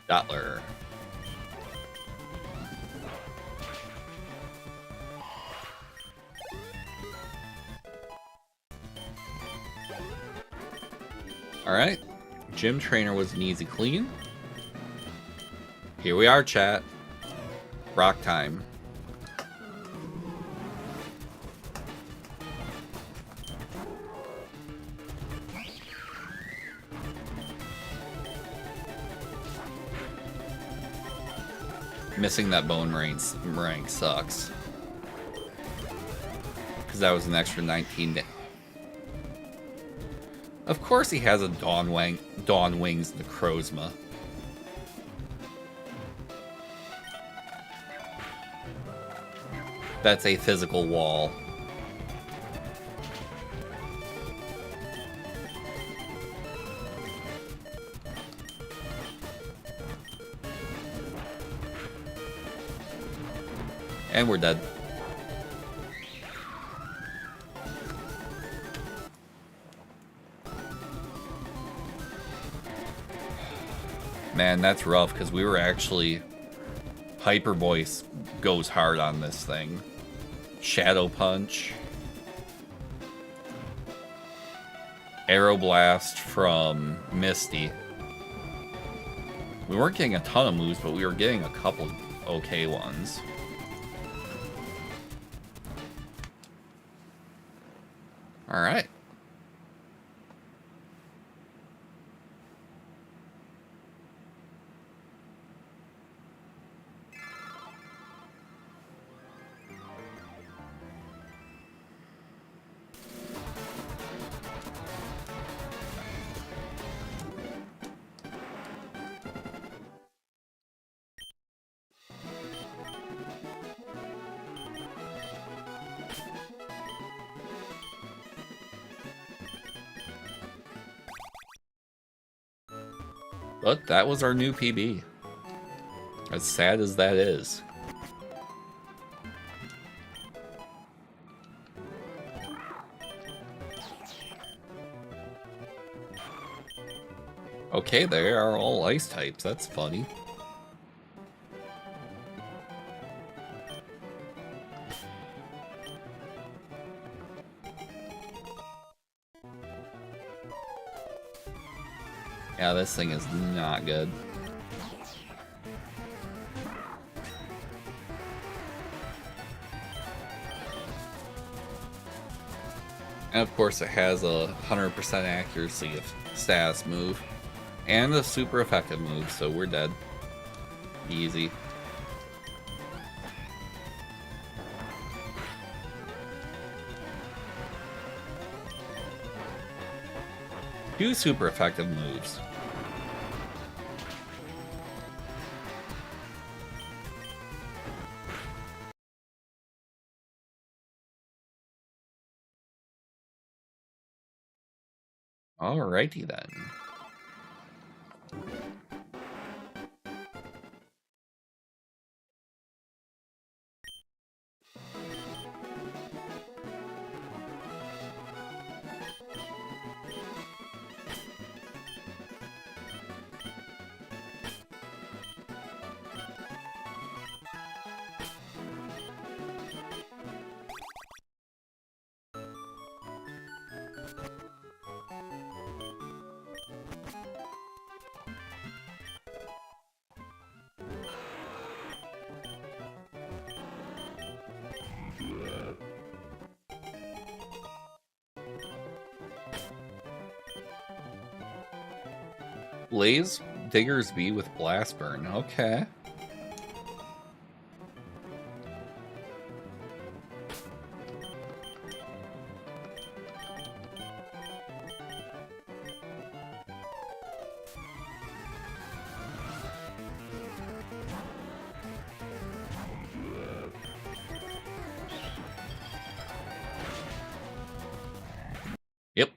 Dottler. Alright. Gym Trainer was an easy clean. Here we are, chat. Rock time. Missing that bone rank sucks. Because that was an extra 19. Of course he has a Dawn Wings Necrozma. That's a physical wall. And we're dead. Man, that's rough, because we were actually... Hyper Voice goes hard on this thing. Shadow Punch. Arrow Blast from Misty. We weren't getting a ton of moves, but we were getting a couple okay ones. Alright. But that was our new PB. As sad as that is. Okay, they are all ice types. That's funny. Yeah, this thing is not good. And of course it has a 100% accuracy of status move. And a super effective move, so we're dead. Easy. Two super effective moves. Alrighty then. Blaze Diggersby with Blast Burn. Okay. Yep.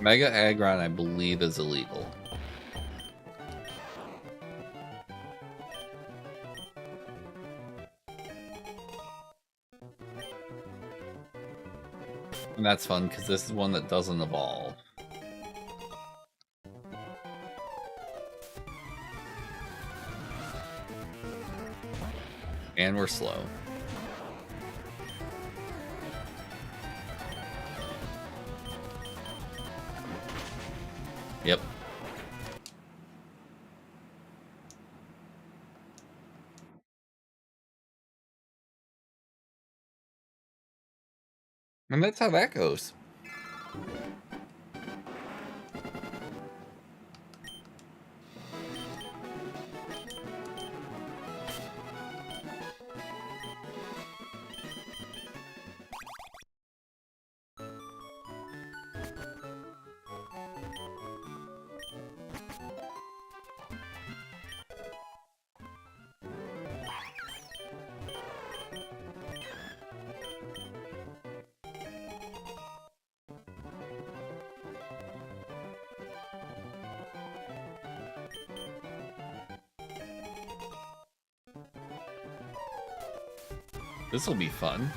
Mega Aggron, I believe, is illegal. And that's fun, because this is one that doesn't evolve. And we're slow. Yep. And that's how that goes. This will be fun.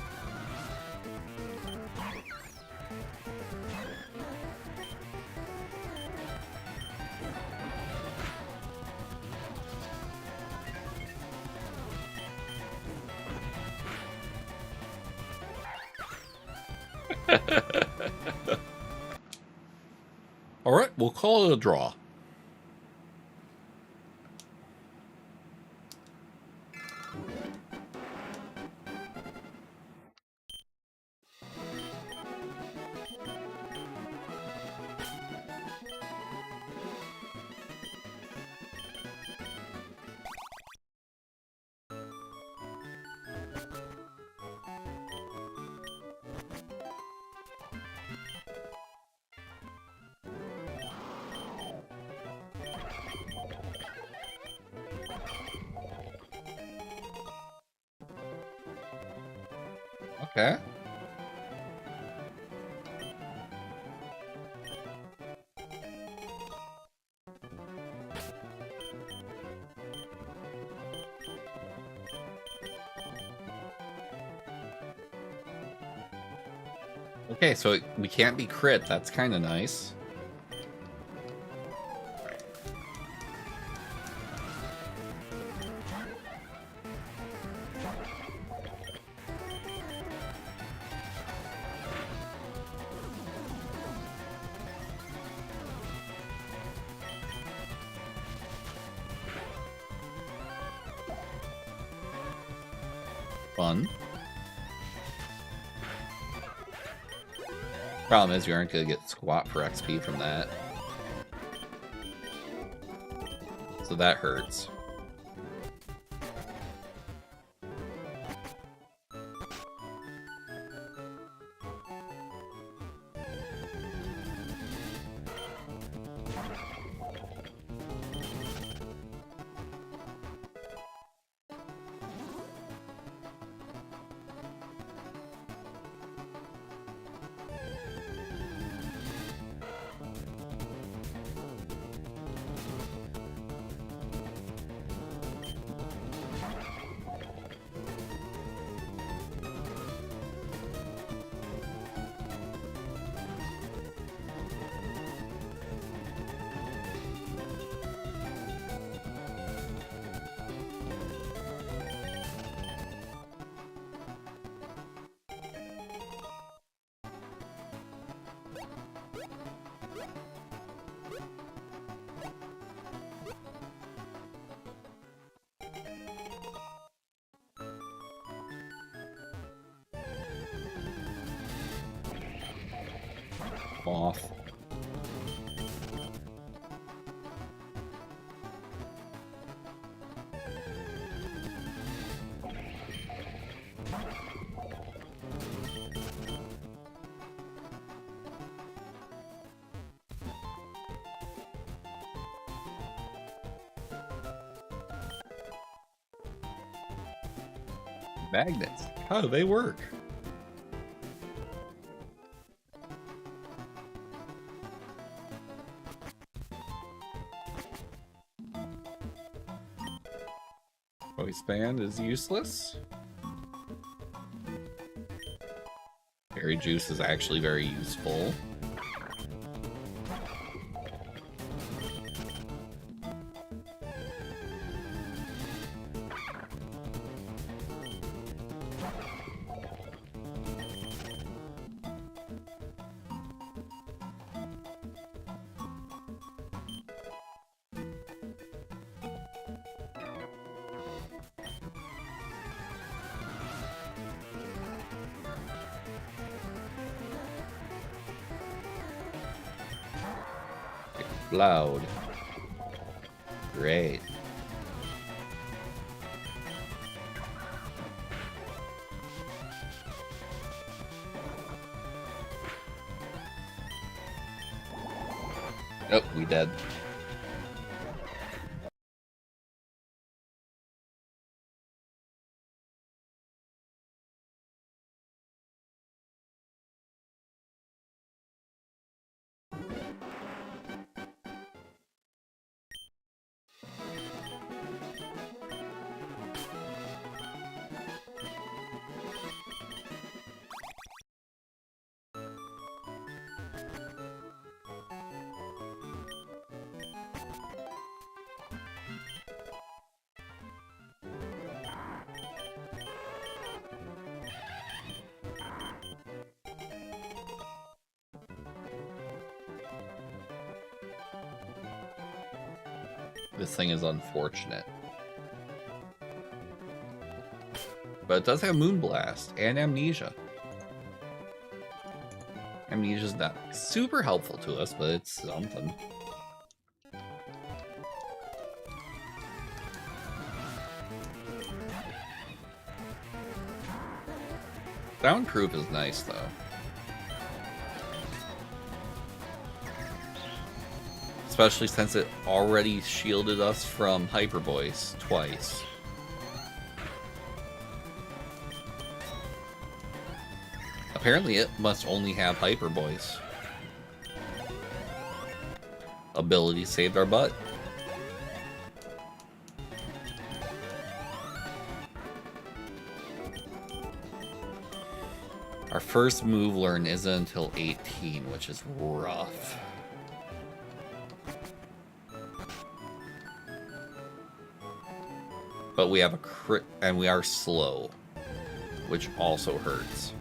All right, we'll call it a draw. Okay. Okay, so we can't be crit. That's kind of nice. Fun. Problem is, you aren't going to get squat for XP from that. So that hurts. Off. Magnets. How do they work? Voice band is useless. Berry juice is actually very useful. Loud. Great. Oh, we dead. This thing is unfortunate. But it does have Moonblast and Amnesia. Amnesia's not super helpful to us, but it's something. Soundproof is nice, though. Especially since it already shielded us from Hyper Voice twice. Apparently it must only have Hyper Voice. Ability saved our butt. Our first move learn isn't until 18, which is rough. But we have a crit, and we are slow, which also hurts.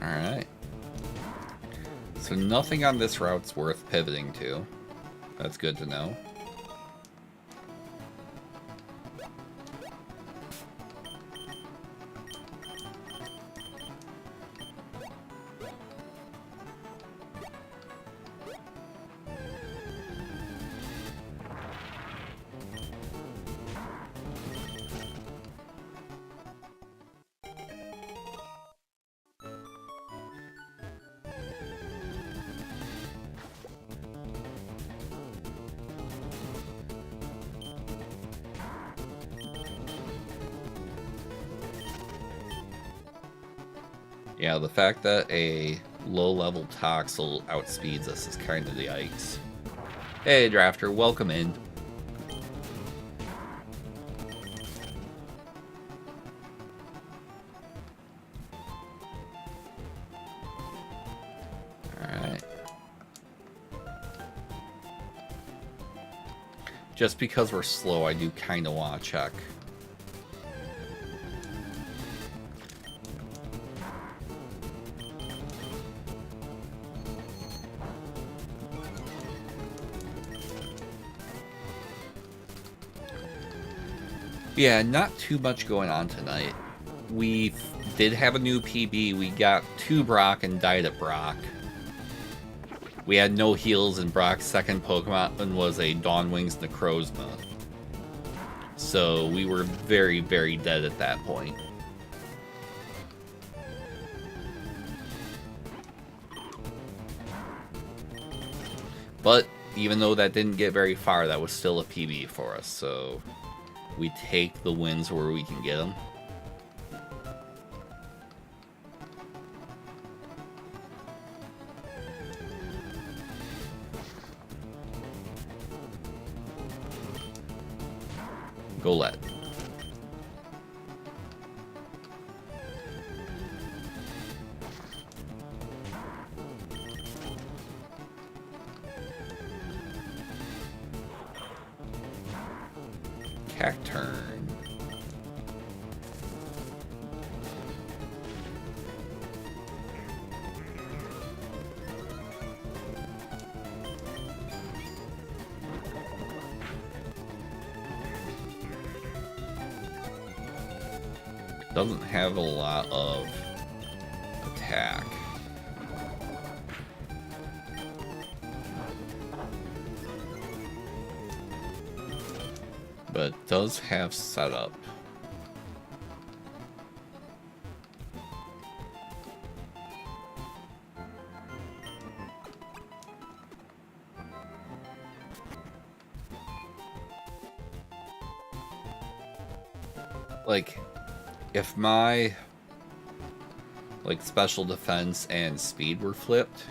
Alright. So nothing on this route's worth pivoting to. That's good to know. Yeah, the fact that a low-level Toxel outspeeds us is kind of the ice. Hey, Drafter, welcome in. Alright. Just because we're slow, I do kind of want to check. Yeah, not too much going on tonight. We did have a new PB. We got 2 Brock and died at Brock. We had no heals, and Brock's second Pokemon was a Dawnwings Necrozma. So we were very, very dead at that point. But even though that didn't get very far, that was still a PB for us. So we take the wins where we can get them. Go let. Cacturn. Doesn't have a lot of attack. But it does have setup. Like, if my special defense and speed were flipped,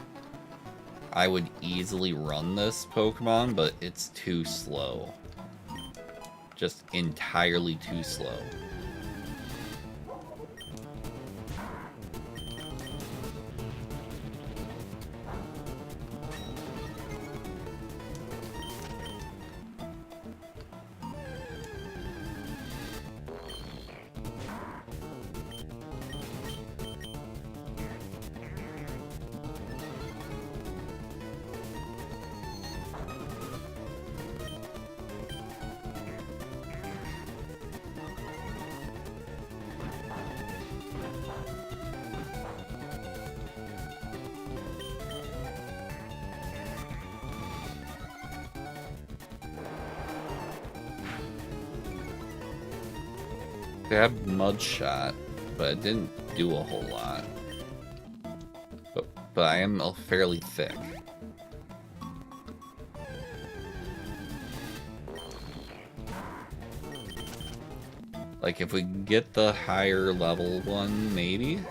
I would easily run this Pokemon, but it's too slow. Just entirely too slow. Grabbed Mud Shot, but it didn't do a whole lot. But I am fairly thick. Like, if we get the higher level one, maybe?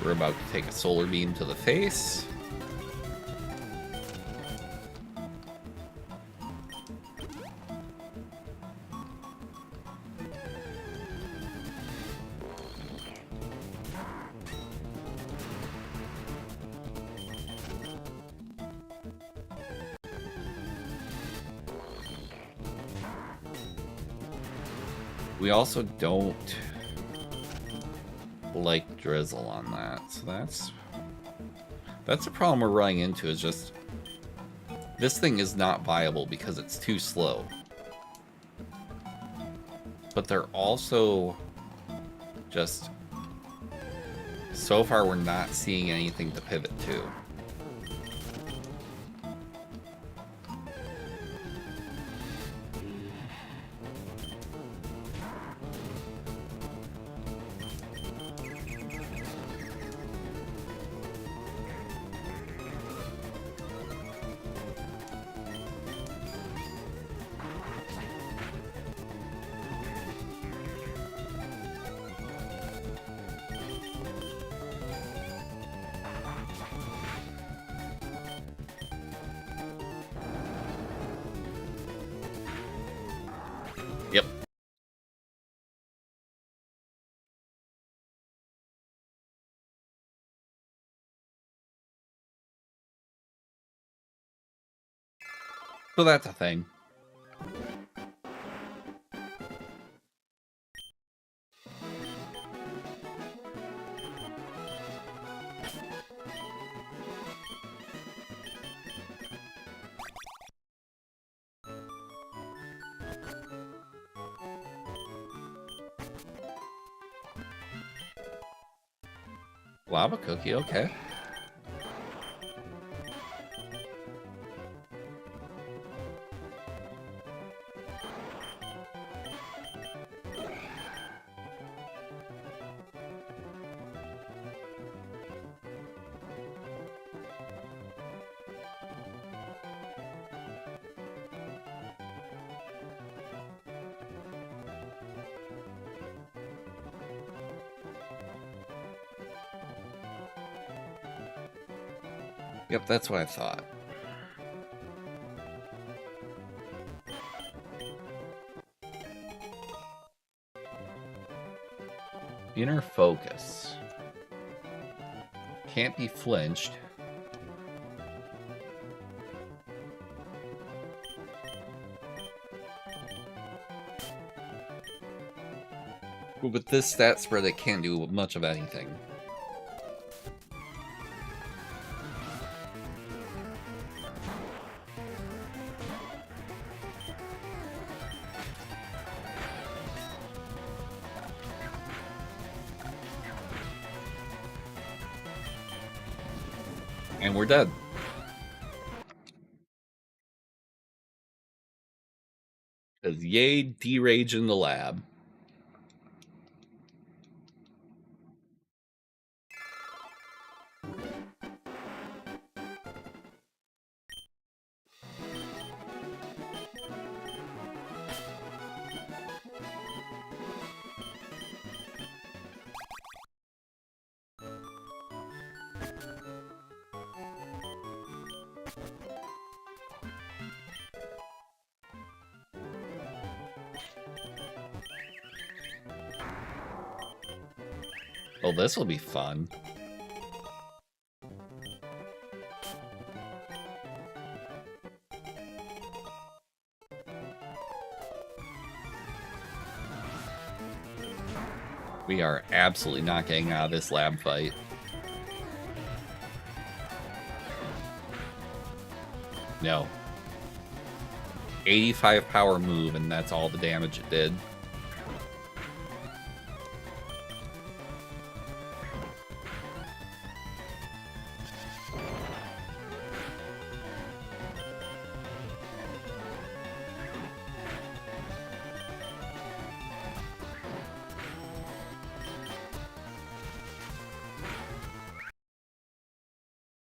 We're about to take a Solar Beam to the face. We also don't like Drizzle on that, so that's a problem we're running into, is just this thing is not viable because it's too slow. But they're also just, so far we're not seeing anything to pivot to. Yep. So that's a thing. Lava Cookie, okay. Yep, that's what I thought. Inner focus. Can't be flinched. But with this stat spread, it can't do much of anything. And we're dead. Because yay, derage in the lab. Oh, this will be fun. We are absolutely not getting out of this lab fight. No. 85 power move, and that's all the damage it did.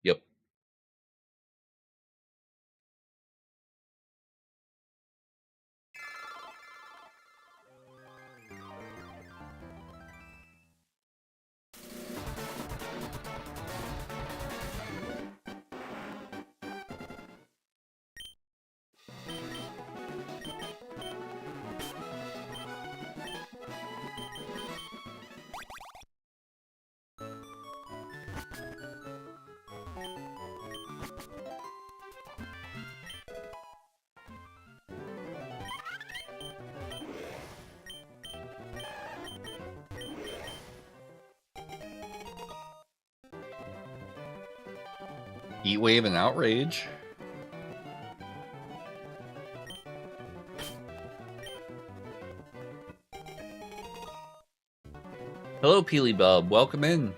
Yep. Heat Wave and Outrage. Hello, Peely Bub. Welcome in.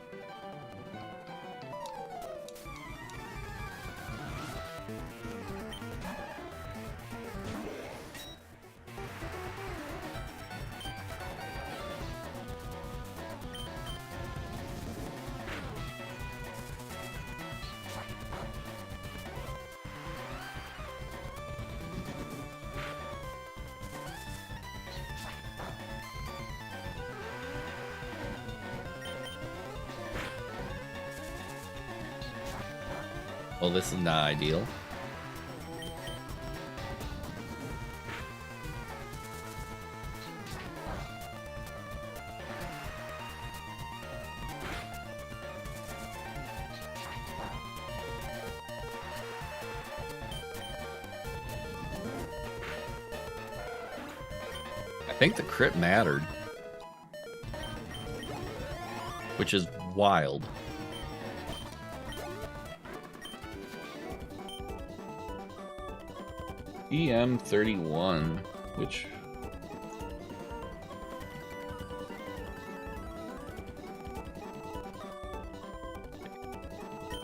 Well, this is not ideal. I think the crit mattered, which is wild. EM31, which...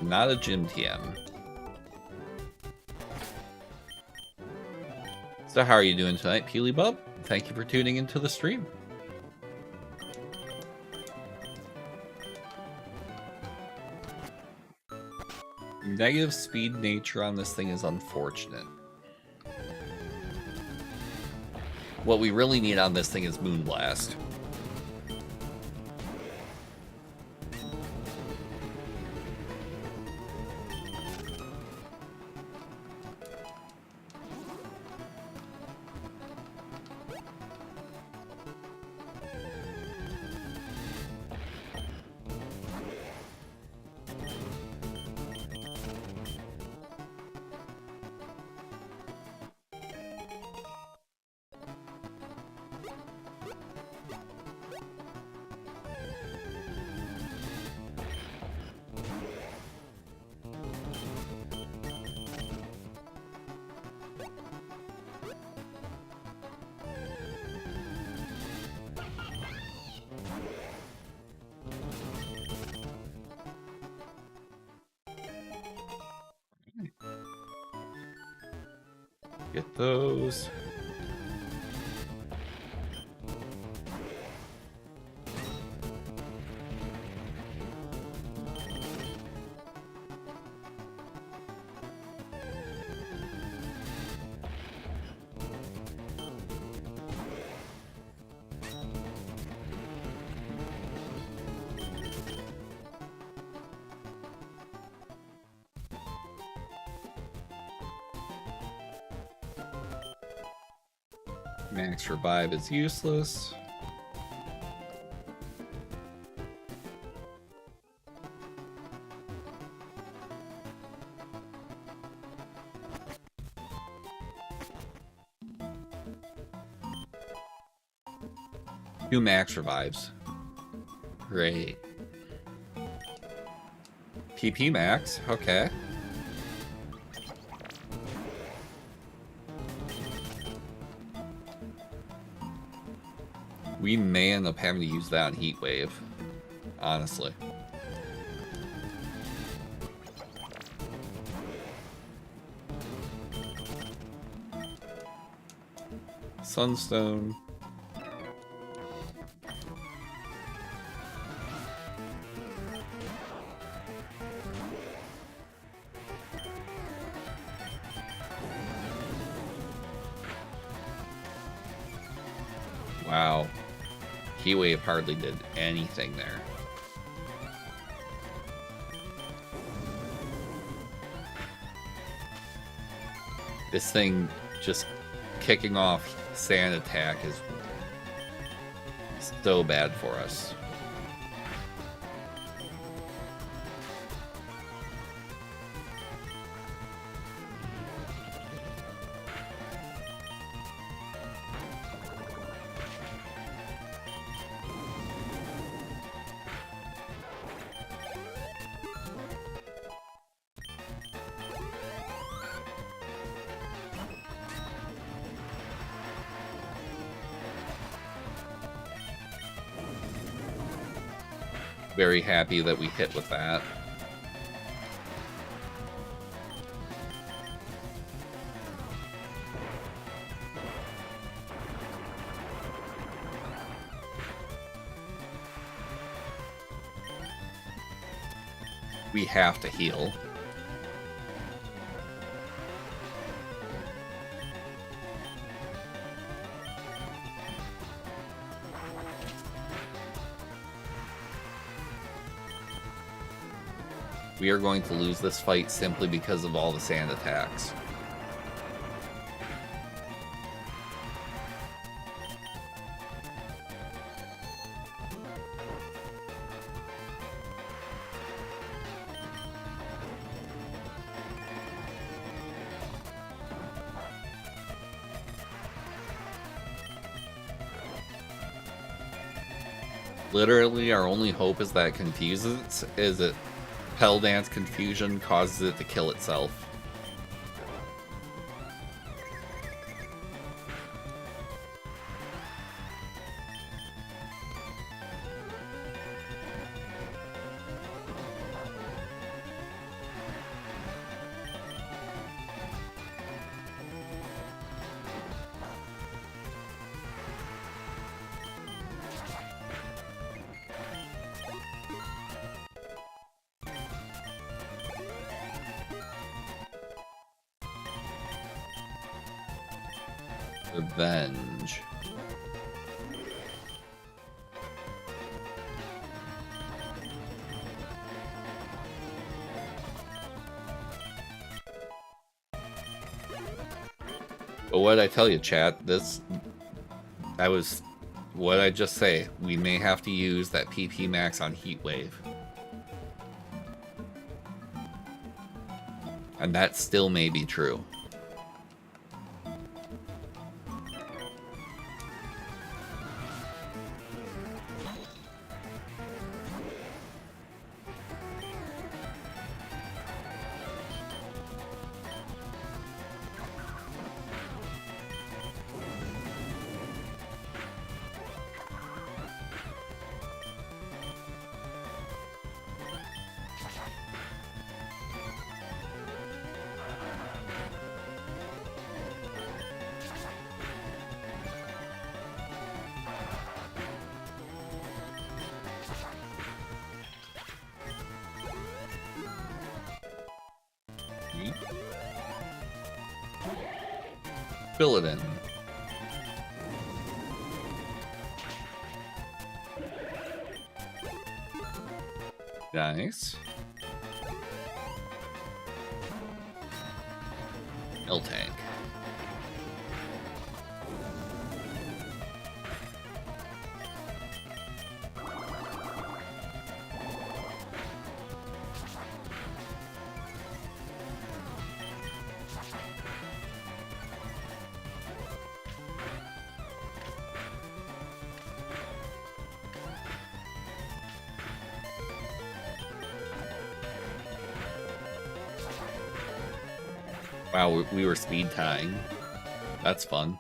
Not a gym TM. So how are you doing tonight, Peely Bub? Thank you for tuning into the stream. Negative speed nature on this thing is unfortunate. What we really need on this thing is Moonblast. Get those. Max revive is useless. Two max revives. Great. PP max, okay. We may end up having to use that on Heat Wave, honestly. Sunstone. Wow. Heat Wave hardly did anything there. This thing just kicking off Sand Attack is so bad for us. Very happy that we hit with that. We have to heal. We are going to lose this fight simply because of all the sand attacks. Literally, our only hope is that it confuses, is it Pell Dance Confusion causes it to kill itself. Revenge. But what I tell you, chat, what I just say, we may have to use that PP max on Heat Wave. And that still may be true. Fill it in. Nice. L-Tank. Wow, we were speed tying. That's fun.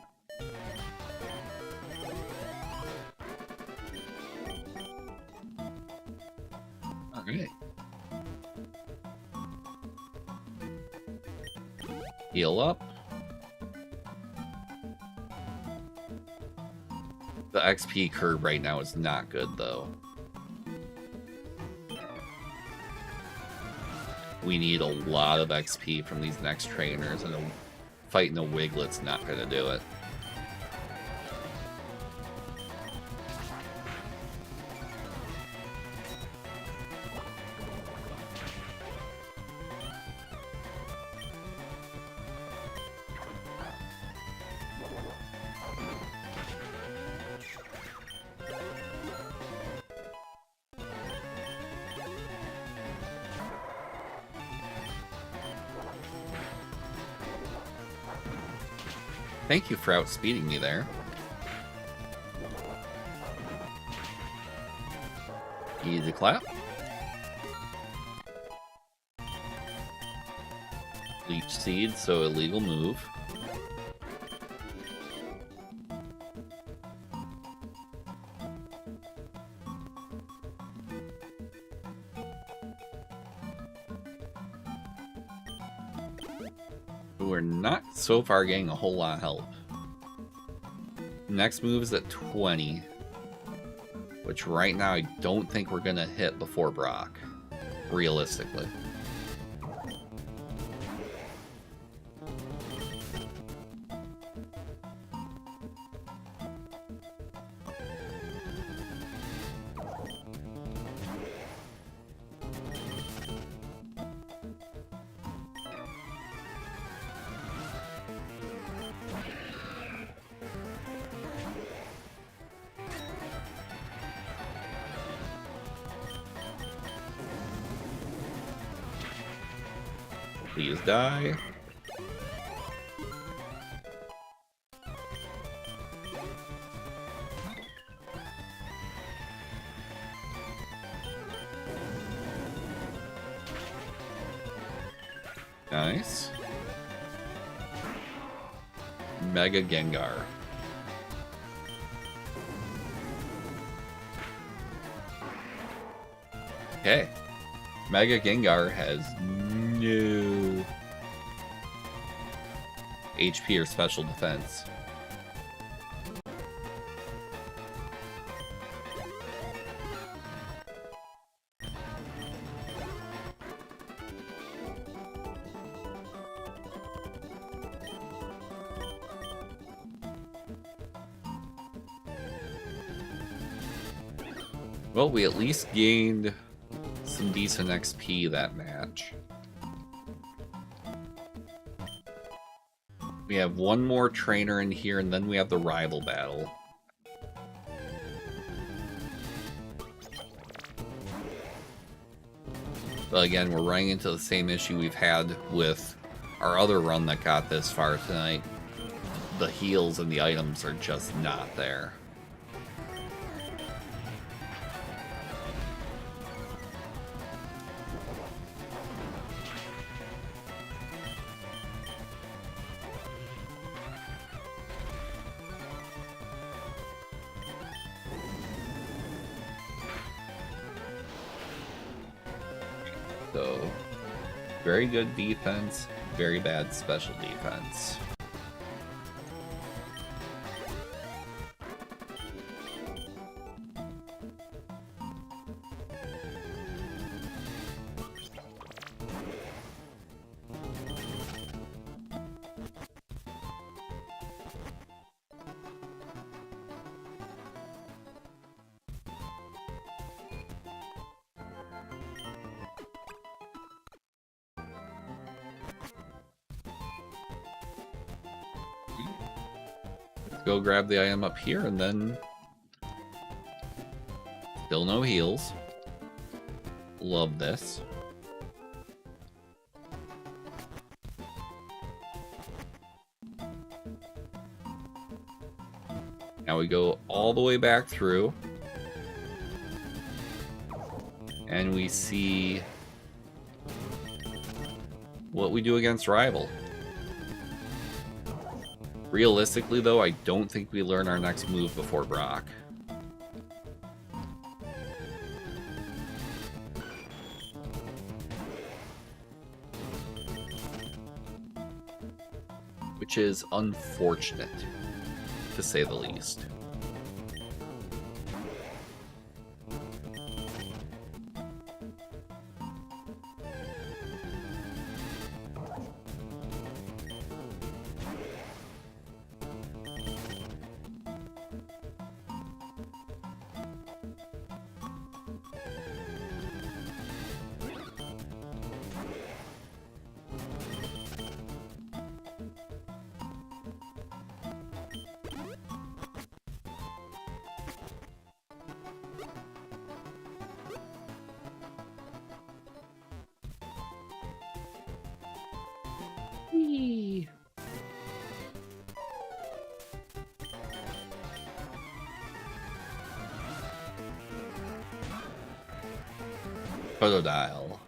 Alright. Heal up. The XP curve right now is not good, though. We need a lot of XP from these next trainers, and fighting a Wiglet's not going to do it. Thank you for outspeeding me there. Easy clap. Leech Seed, so illegal move. We're not so far getting a whole lot of help. Next move is at 20, which right now I don't think we're gonna hit before Brock, realistically. Please die. Nice. Mega Gengar. Okay. Mega Gengar has no HP or special defense. Well, we at least gained some decent XP that match. We have one more trainer in here, and then we have the rival battle. But again, we're running into the same issue we've had with our other run that got this far tonight. The heals and the items are just not there. So, very good defense, very bad special defense. Go grab the item up here, and then... Still no heals. Love this. Now we go all the way back through. And we see what we do against Rival. Realistically, though, I don't think we learn our next move before Brock. Which is unfortunate, to say the least. Crocodile.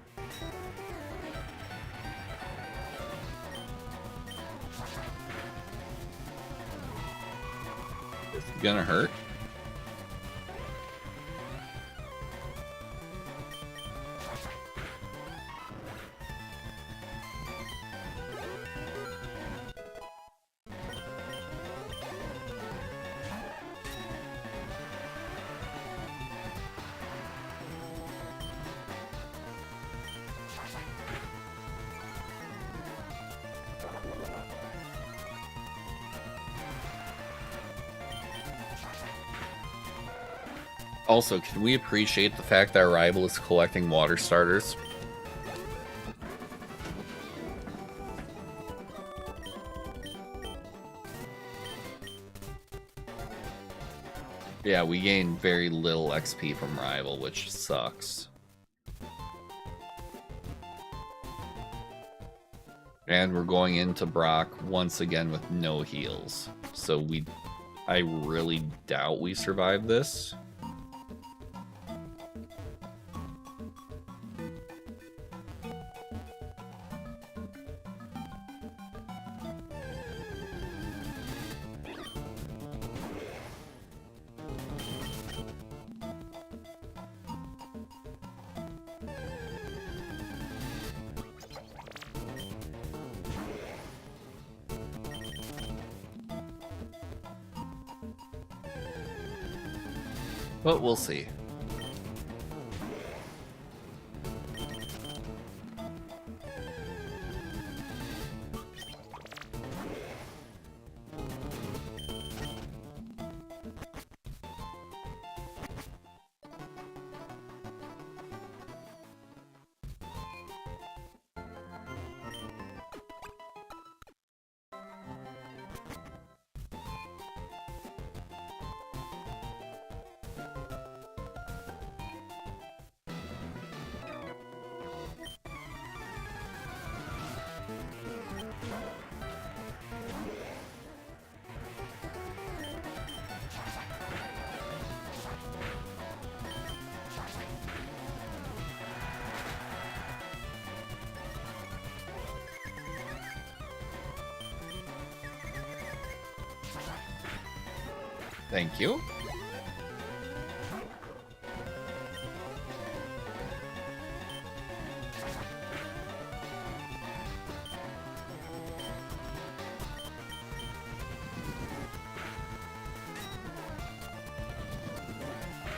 Is it gonna hurt? Also, can we appreciate the fact that our rival is collecting water starters? Yeah, we gain very little XP from rival, which sucks. And we're going into Brock once again with no heals. So I really doubt we survive this. But we'll see. Thank you.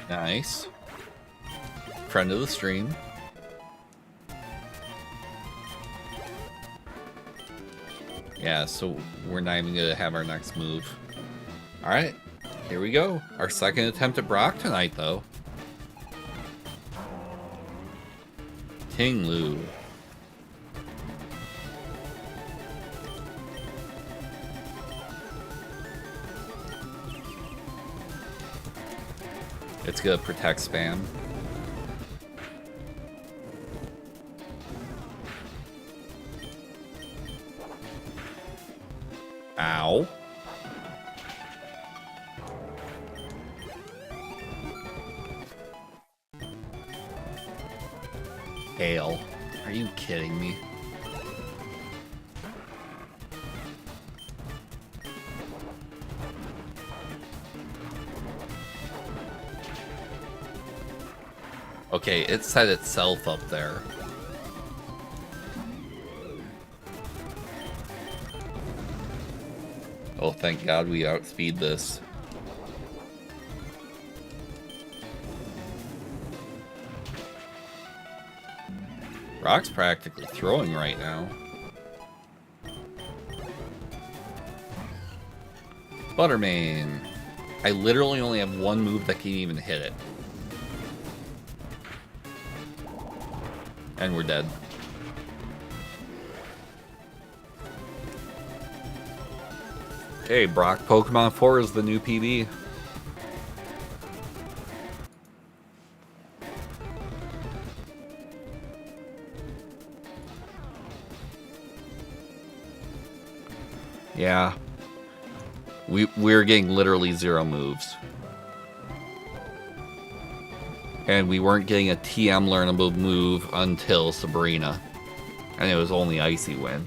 Nice. Friend of the stream. Yeah, so we're not even gonna have our next move. Alright. Here we go. Our second attempt at Brock tonight, though. Ting Lu. It's gonna protect spam. Ow. Hail. Are you kidding me? Okay, it set itself up there. Oh, thank God we outspeed this. Rock's practically throwing right now. Buttermane. I literally only have one move that can even hit it. And we're dead. Hey, Brock, Pokemon 4 is the new PB. Yeah. We're getting literally 0 moves. And we weren't getting a TM learnable move until Sabrina. And it was only Icy Wind.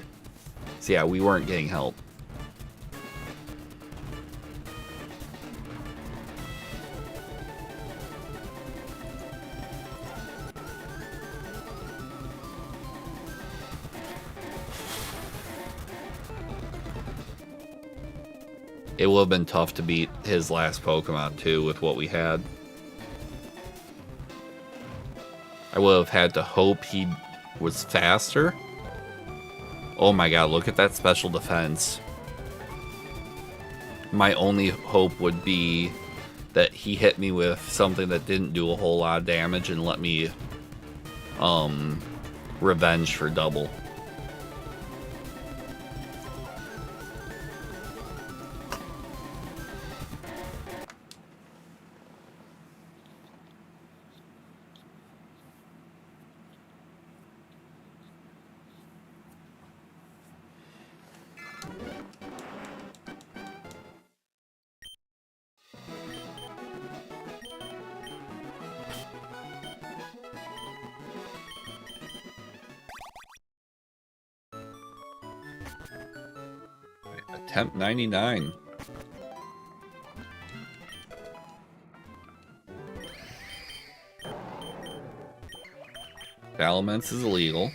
So yeah, we weren't getting help. It would have been tough to beat his last Pokemon too with what we had. I would have had to hope he was faster. Oh my God, look at that special defense. My only hope would be that he hit me with something that didn't do a whole lot of damage and let me revenge for double. Attempt 99. Battlements is illegal.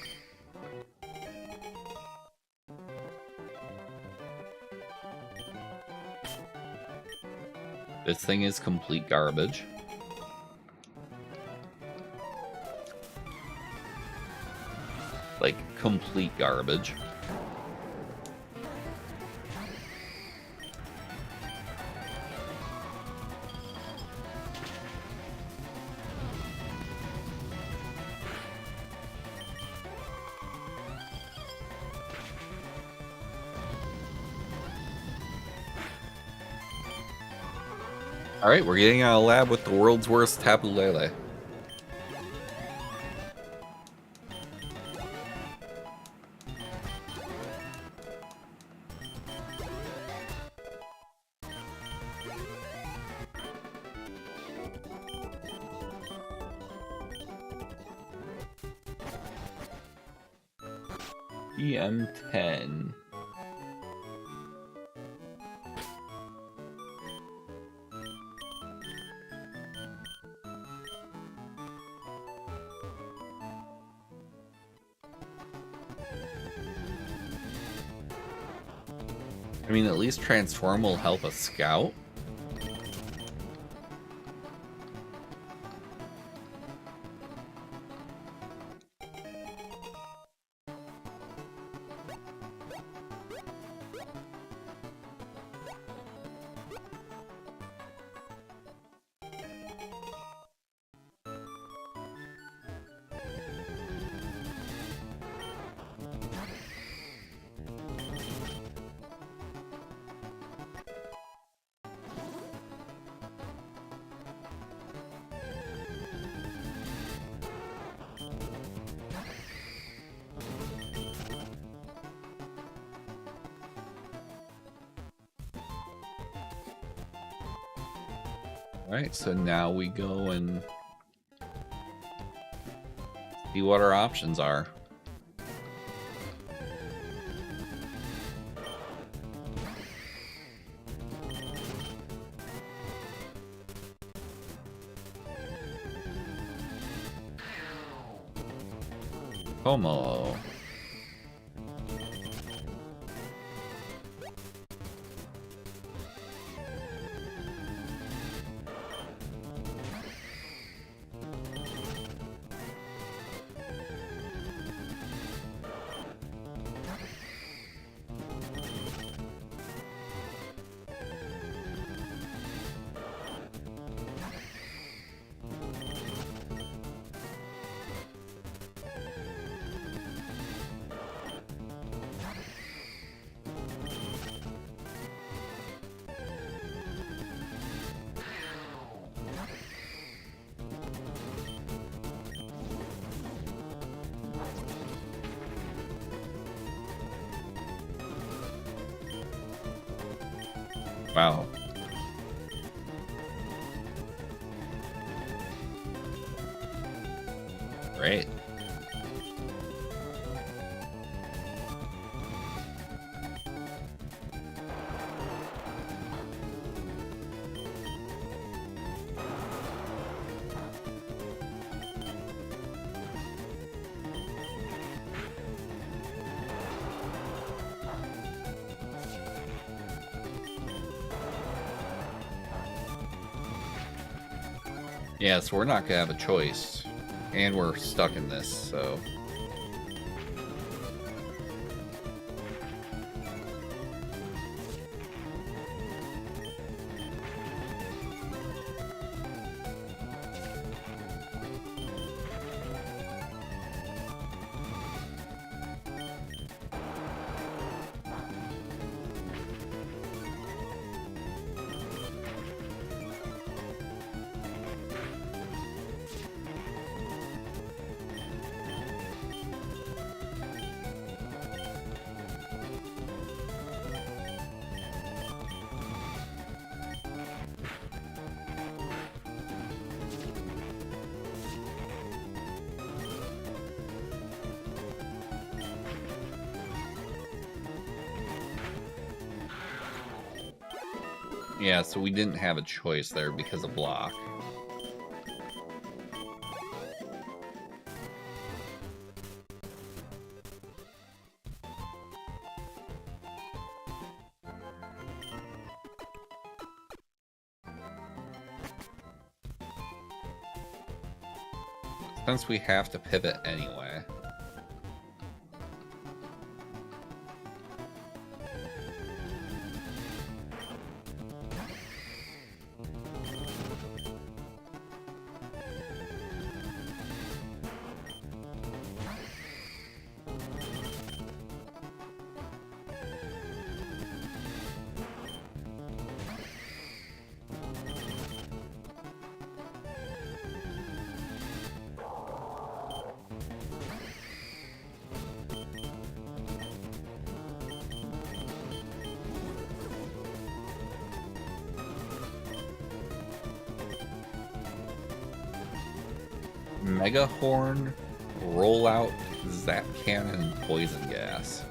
This thing is complete garbage. Like, complete garbage. Alright, we're getting out of a lab with the world's worst Tapu Lele. EM10. I mean, at least Transform will help us scout. Alright, so now we go and see what our options are. Como. Wow. Great. Yeah, so we're not gonna have a choice. And we're stuck in this, so... Yeah, so we didn't have a choice there because of block. Since we have to pivot anyway. Mega Horn, Rollout, Zap Cannon, Poison Gas.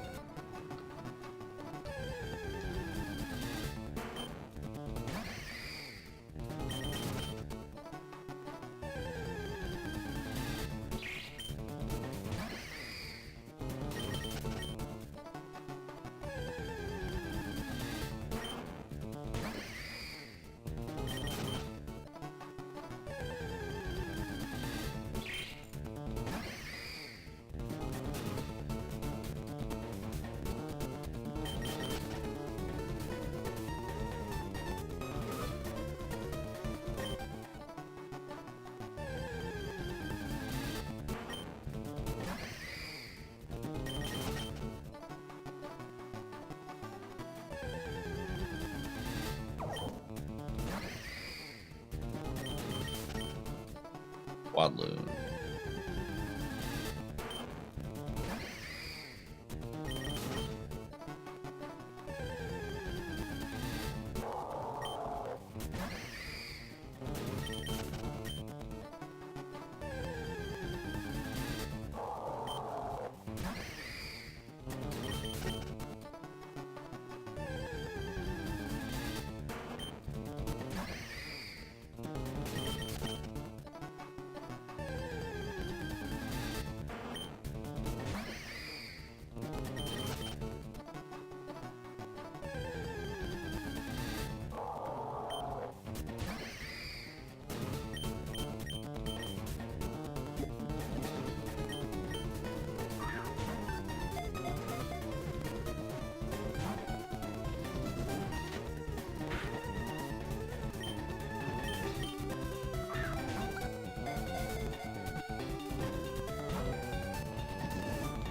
Wadloon.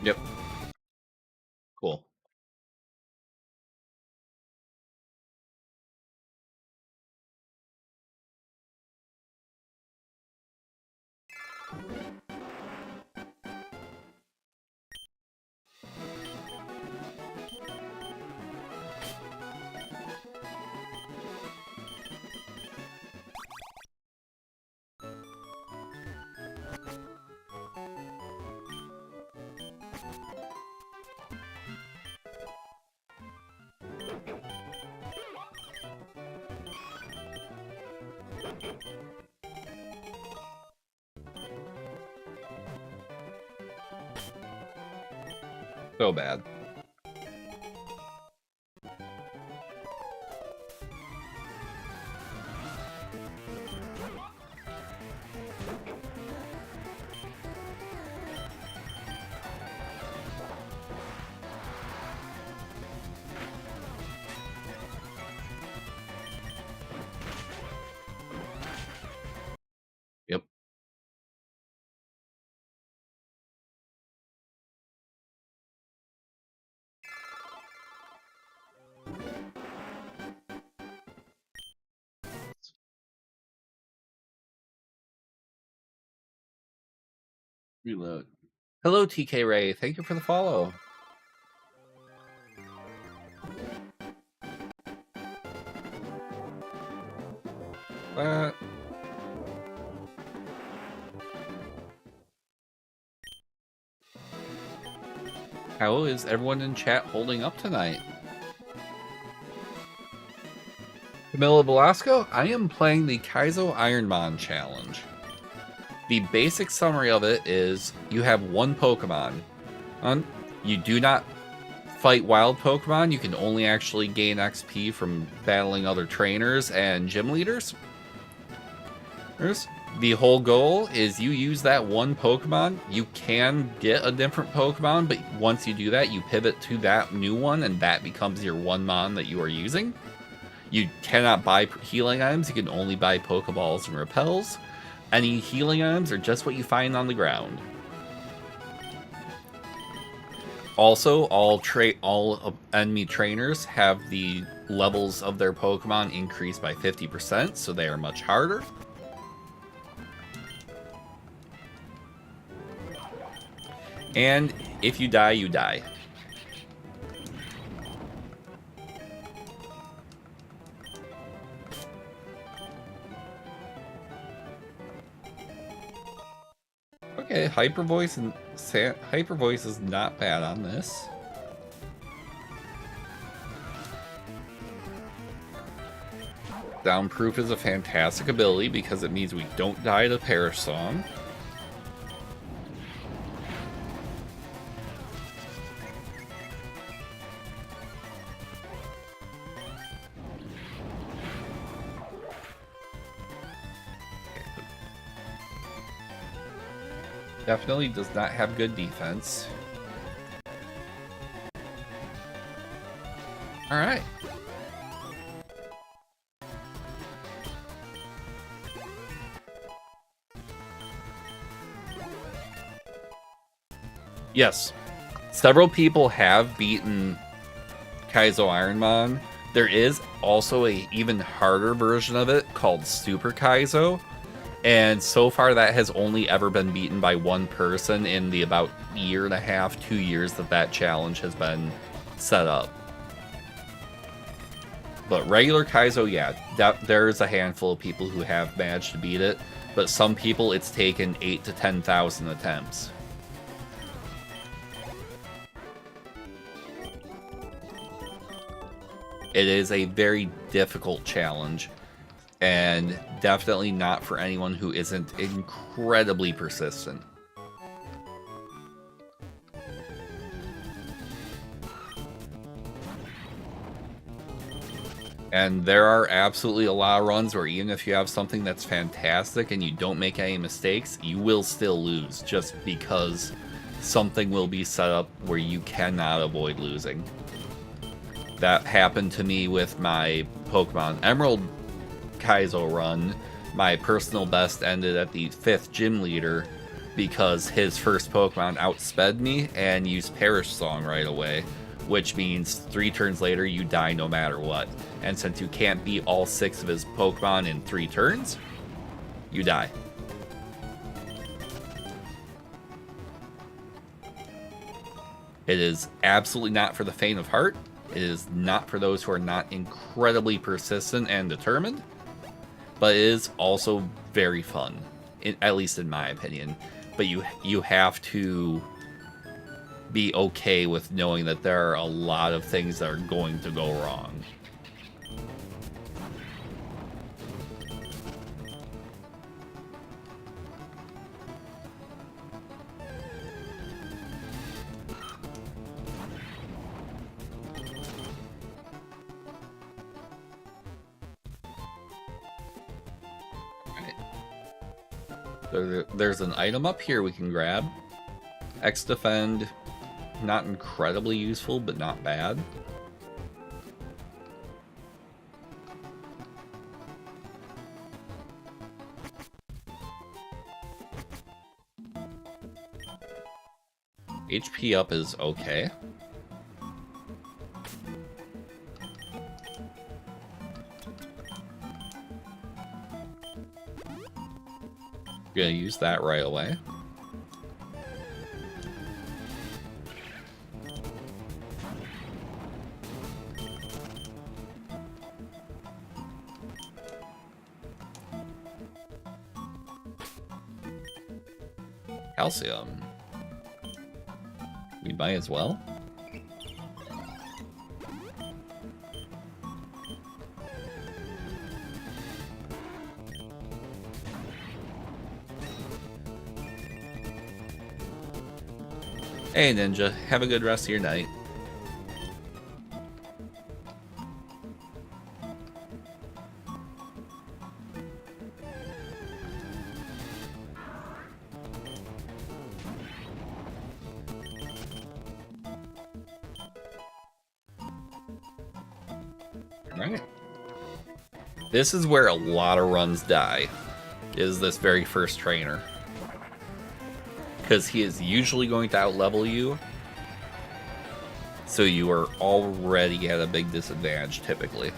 Yep. Cool. So bad. Yep. Reload. Hello, TK Ray. Thank you for the follow. How is everyone in chat holding up tonight? Camilla Velasco, I am playing the Kaizo Ironmon challenge. The basic summary of it is you have one Pokemon. You do not fight wild Pokemon. You can only actually gain XP from battling other trainers and gym leaders. The whole goal is you use that one Pokemon. You can get a different Pokemon, but once you do that, you pivot to that new one, and that becomes your one Mon that you are using. You cannot buy healing items. You can only buy Pokeballs and Repels. Any healing items are just what you find on the ground. Also, all enemy trainers have the levels of their Pokemon increased by 50%, so they are much harder. And if you die, you die. Okay, Hyper Voice is not bad on this. Downproof is a fantastic ability because it means we don't die to Perish Song. Definitely does not have good defense. Alright. Yes. Several people have beaten Kaizo Ironmon. There is also a even harder version of it called Super Kaizo. And so far, that has only ever been beaten by one person in the about year and a half, 2 years that challenge has been set up. But regular Kaizo, yeah, there's a handful of people who have managed to beat it. But some people, it's taken 8,000 to 10,000 attempts. It is a very difficult challenge. And definitely not for anyone who isn't incredibly persistent. And there are absolutely a lot of runs where even if you have something that's fantastic and you don't make any mistakes, you will still lose just because something will be set up where you cannot avoid losing. That happened to me with my Pokemon Emerald Kaizo run. My personal best ended at the 5th gym leader, because his first Pokemon outsped me and used Perish Song right away, which means 3 turns later you die no matter what. And since you can't beat all 6 of his Pokemon in 3 turns, you die. It is absolutely not for the faint of heart. It is not for those who are not incredibly persistent and determined, but it is also very fun, at least in my opinion. But you have to be okay with knowing that there are a lot of things that are going to go wrong. There's an item up here we can grab. X Defend, not incredibly useful, but not bad. HP up is okay. Gonna use that right away. Calcium. We might as well. Hey Ninja, have a good rest of your night. Alright. This is where a lot of runs die, is this very first trainer. Because he is usually going to outlevel you, so you are already at a big disadvantage, typically.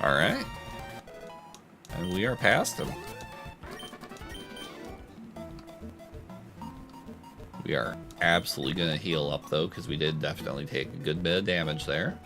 Alright. And we are past him. We are absolutely going to heal up, though, because we did definitely take a good bit of damage there.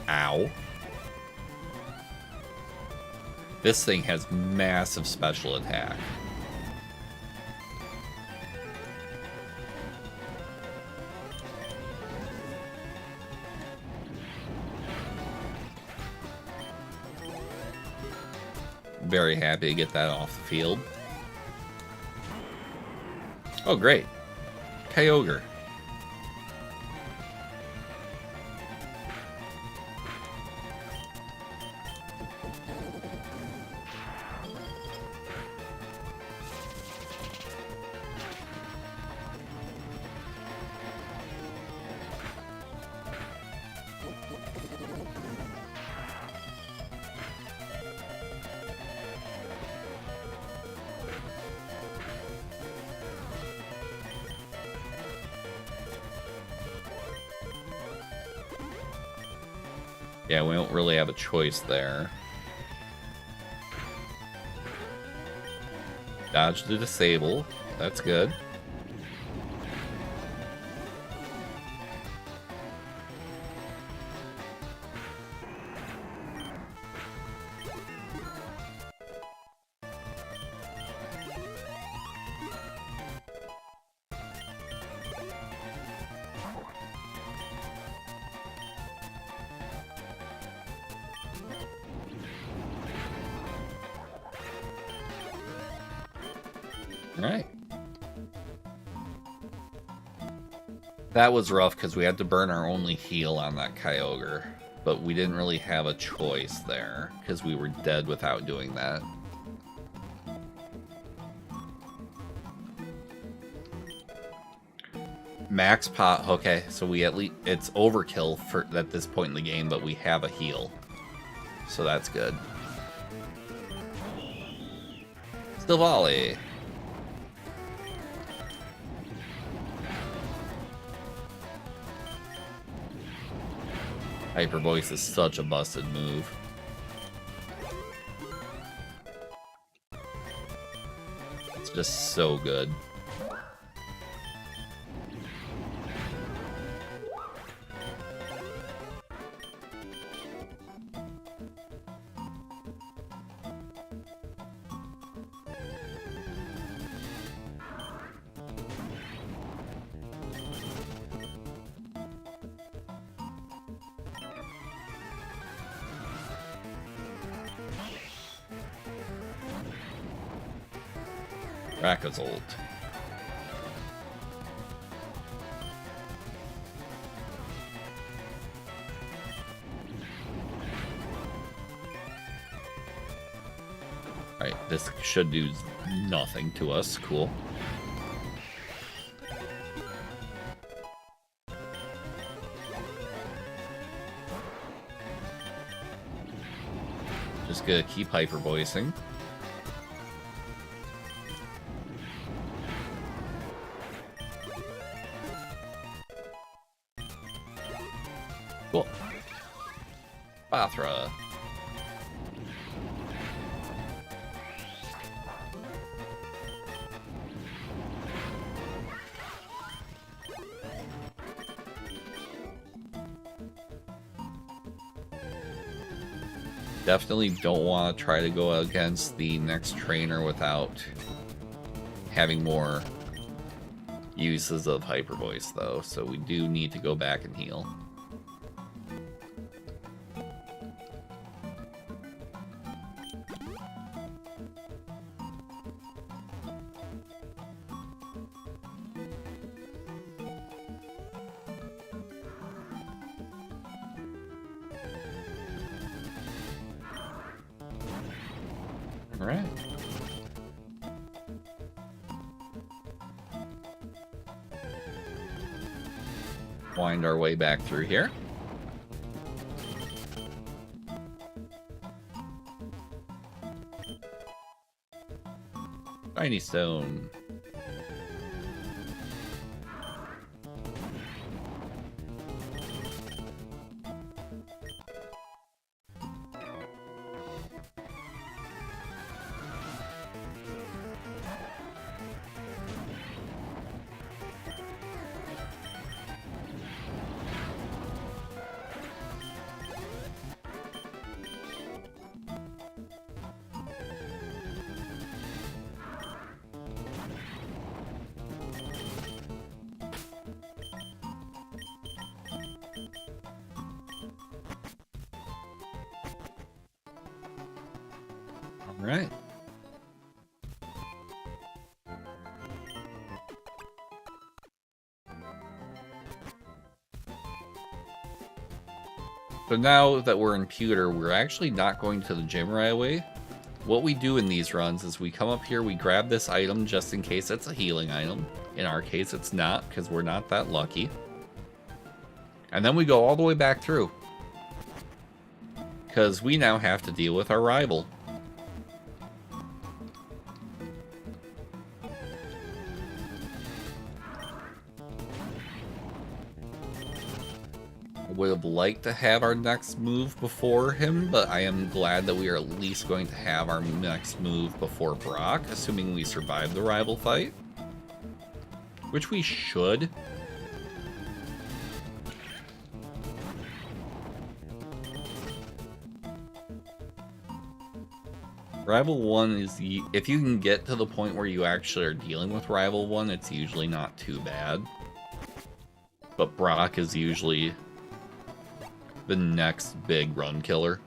Ow. This thing has massive special attack. Very happy to get that off the field. Oh, great. Kyogre. Yeah, we don't really have a choice there. Dodge the disable. That's good. Alright. That was rough because we had to burn our only heal on that Kyogre. But we didn't really have a choice there because we were dead without doing that. Max pot. Okay, so we at least it's overkill for at this point in the game, but we have a heal, so that's good. Still volley. Hyper Voice is such a busted move. It's just so good. Raka's ult. Alright, this should do nothing to us. Cool. Just gonna keep hyper voicing. Cool. Bathra. Definitely don't want to try to go against the next trainer without having more uses of Hyper Voice, though, so we do need to go back and heal. Alright. Wind our way back through here. Tiny stone. Right. So now that we're in Pewter, we're actually not going to the gym right away. What we do in these runs is we come up here, we grab this item just in case it's a healing item. In our case, it's not, because we're not that lucky. And then we go all the way back through. Because we now have to deal with our rival. Would have liked to have our next move before him, but I am glad that we are at least going to have our next move before Brock, assuming we survive the rival fight. Which we should. Rival 1 is... if you can get to the point where you actually are dealing with Rival 1, it's usually not too bad. But Brock is usually the next big run killer.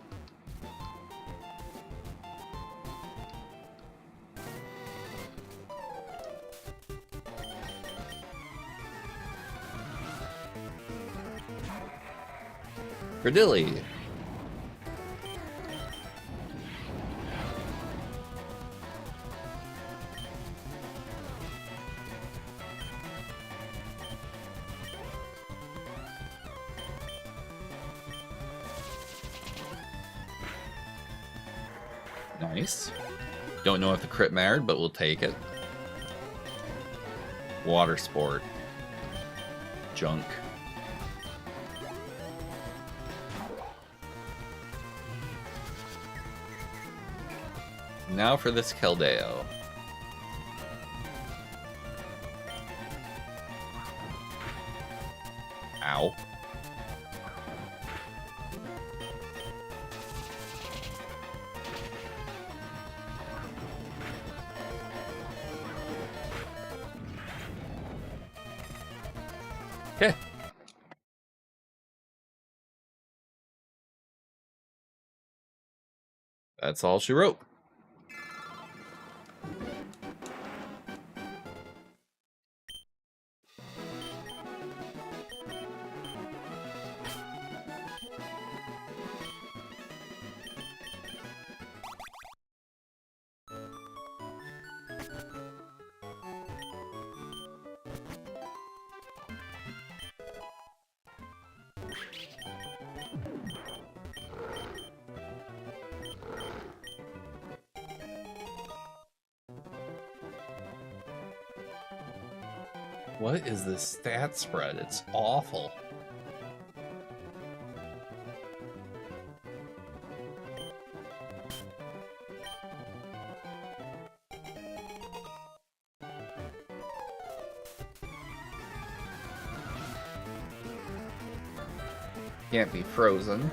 Credilli. Nice. Don't know if the crit mattered, but we'll take it. Water sport. Junk. Now for this Keldeo. Ow. Okay. That's all she wrote. What is this stat spread? It's awful. Can't be frozen.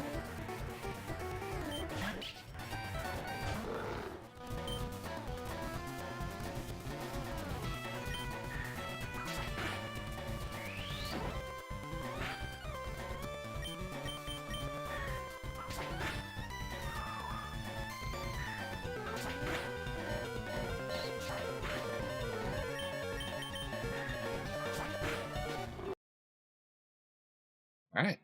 All right.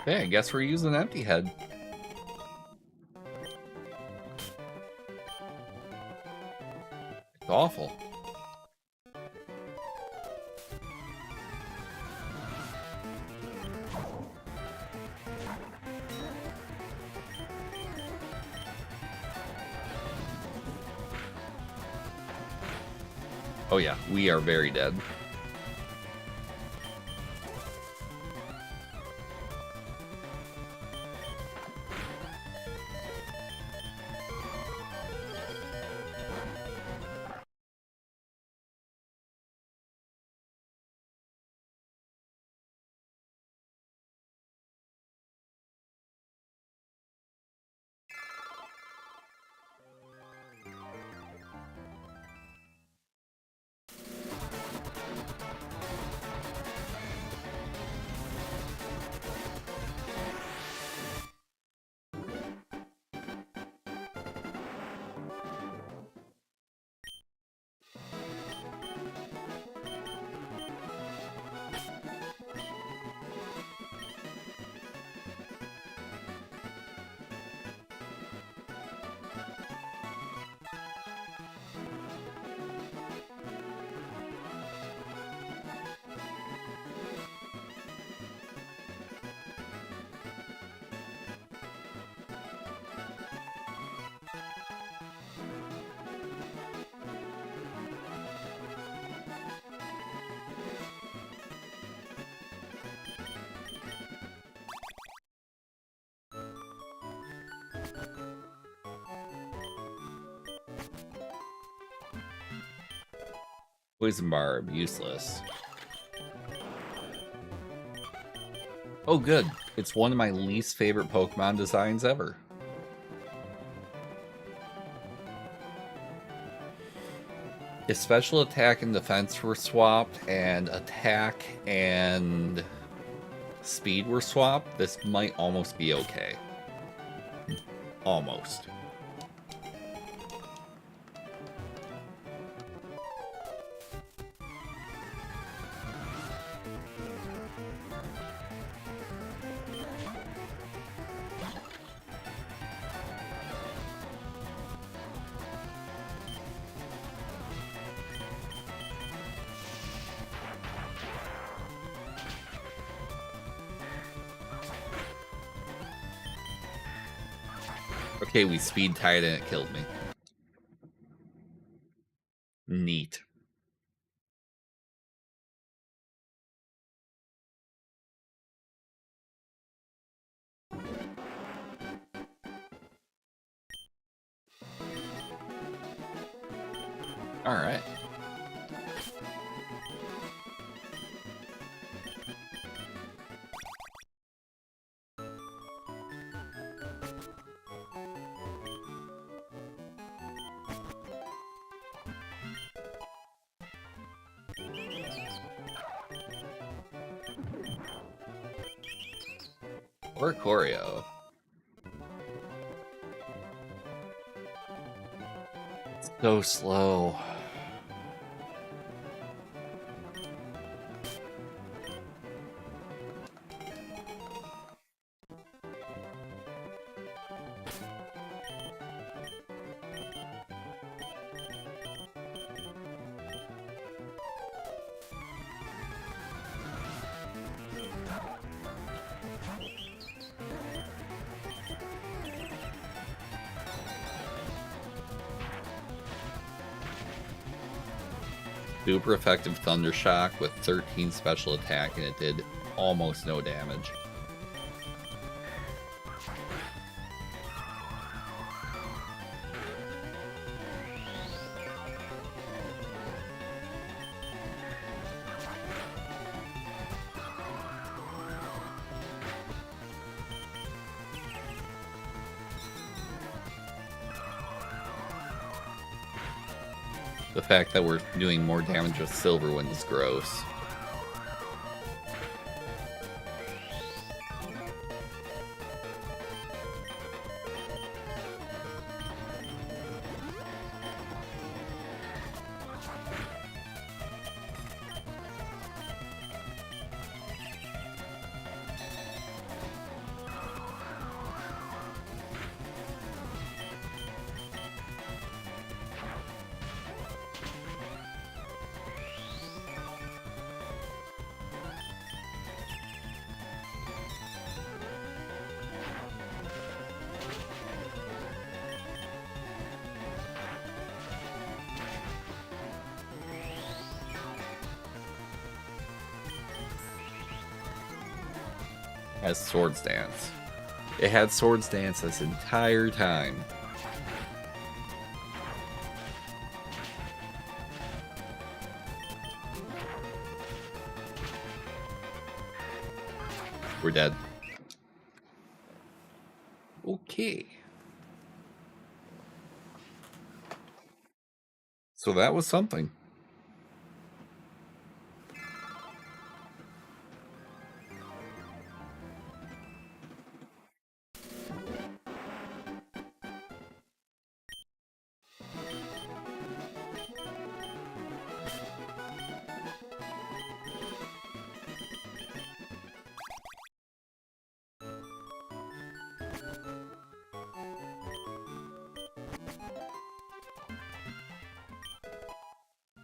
Okay, I guess we're using Empty Head. It's awful. Oh yeah, we are very dead. Poison Barb, useless. Oh, good. It's one of my least favorite Pokemon designs ever. If special attack and defense were swapped, and attack and speed were swapped, this might almost be okay. Almost. Okay, we speed tied and it killed me. Neat. All right. Or Choreo. It's so slow. Super effective Thunder Shock with 13 special attack, and it did almost no damage. The fact that we're doing more damage with Silver Wind is gross. Has Swords Dance. It had Swords Dance this entire time. We're dead. Okay. So that was something.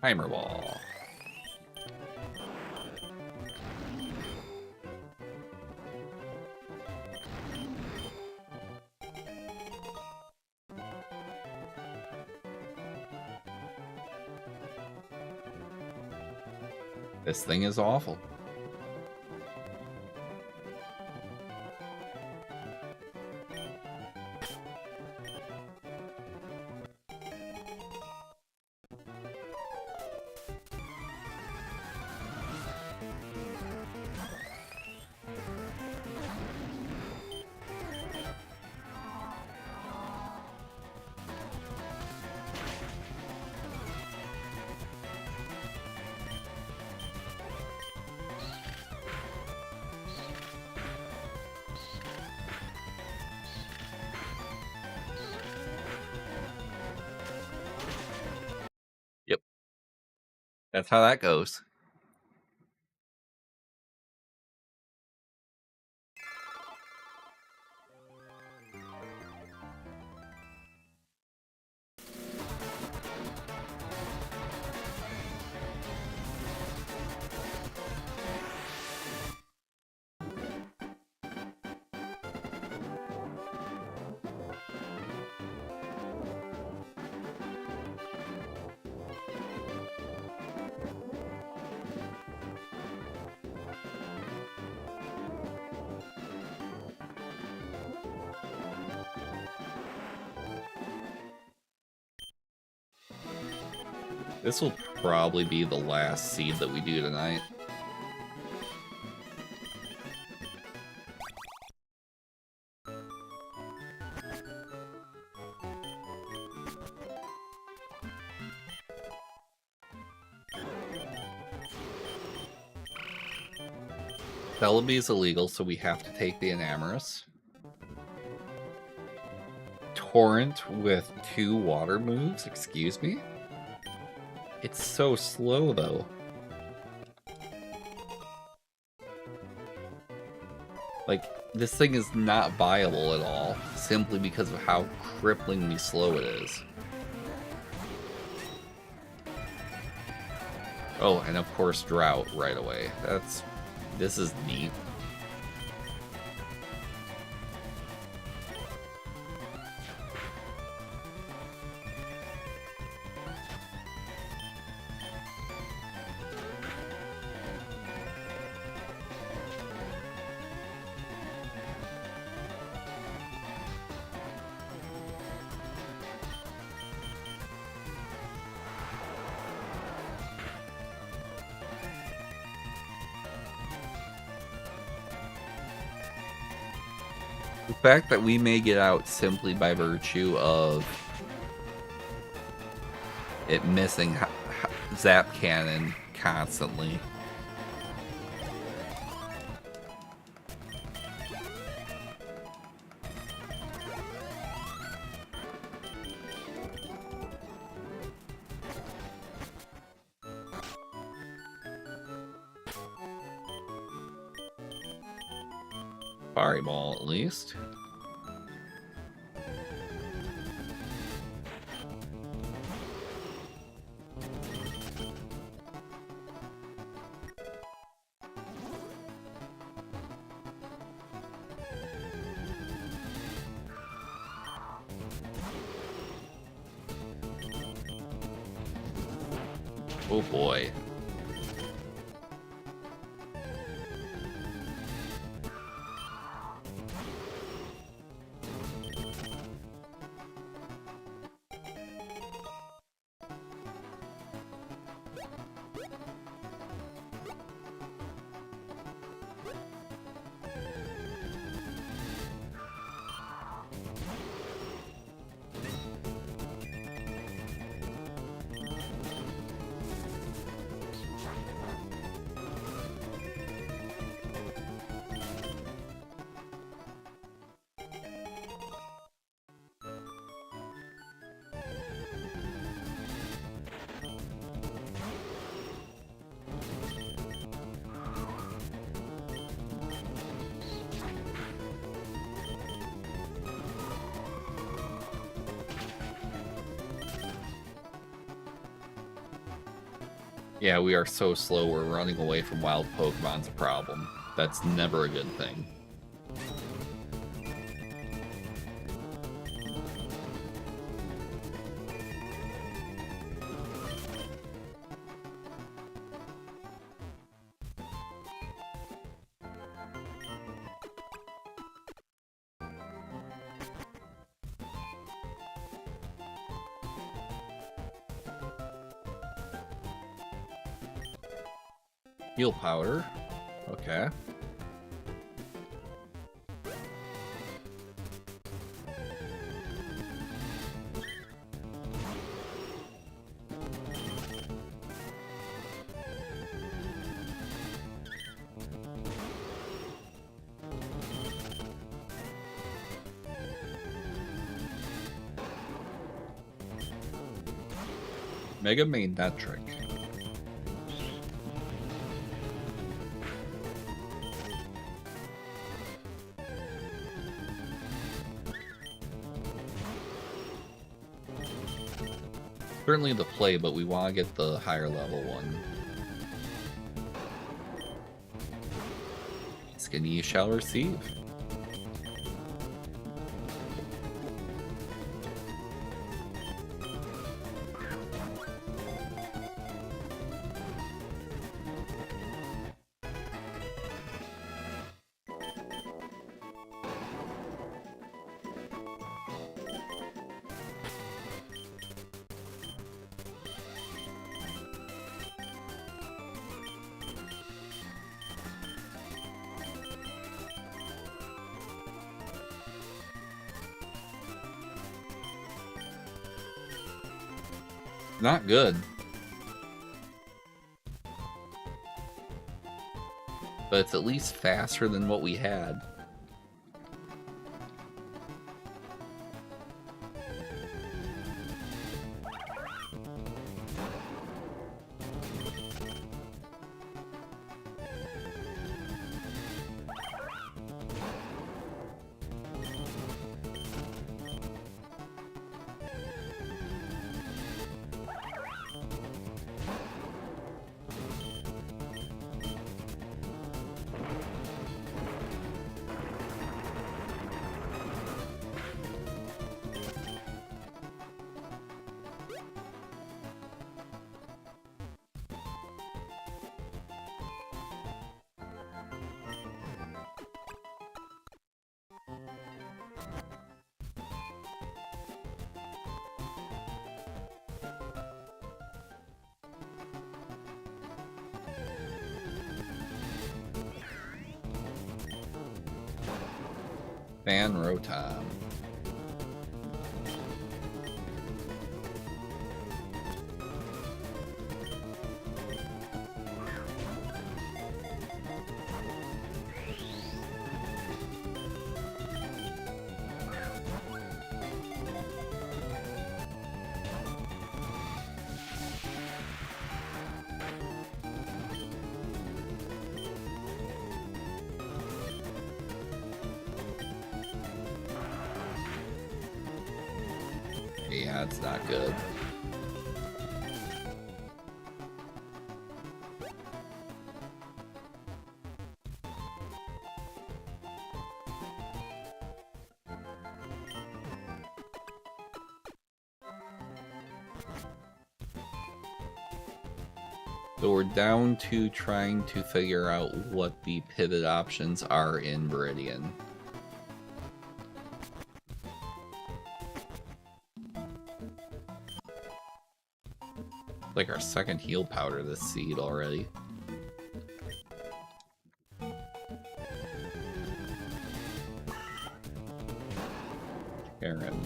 Timer Ball. This thing is awful. That's how that goes. This will probably be the last seed that we do tonight. Celebi is illegal, so we have to take the Enamorous. Torrent with 2 water moves? Excuse me? It's so slow, though. Like, this thing is not viable at all, simply because of how cripplingly slow it is. Oh, and of course Drought right away. This is neat. The fact that we may get out simply by virtue of it missing Zap Cannon constantly. Fireball, at least. Oh boy. Yeah, we are so slow, we're running away from wild Pokemon's a problem. That's never a good thing. Heal powder. Okay. Mega Main that trick. Certainly the play, but we want to get the higher level one. Skinny shall receive. Not good. But it's at least faster than what we had. Fan Rotom. Yeah, it's not good. So we're down to trying to figure out what the pivot options are in Viridian. Like our second heal powder this seed already. Aaron.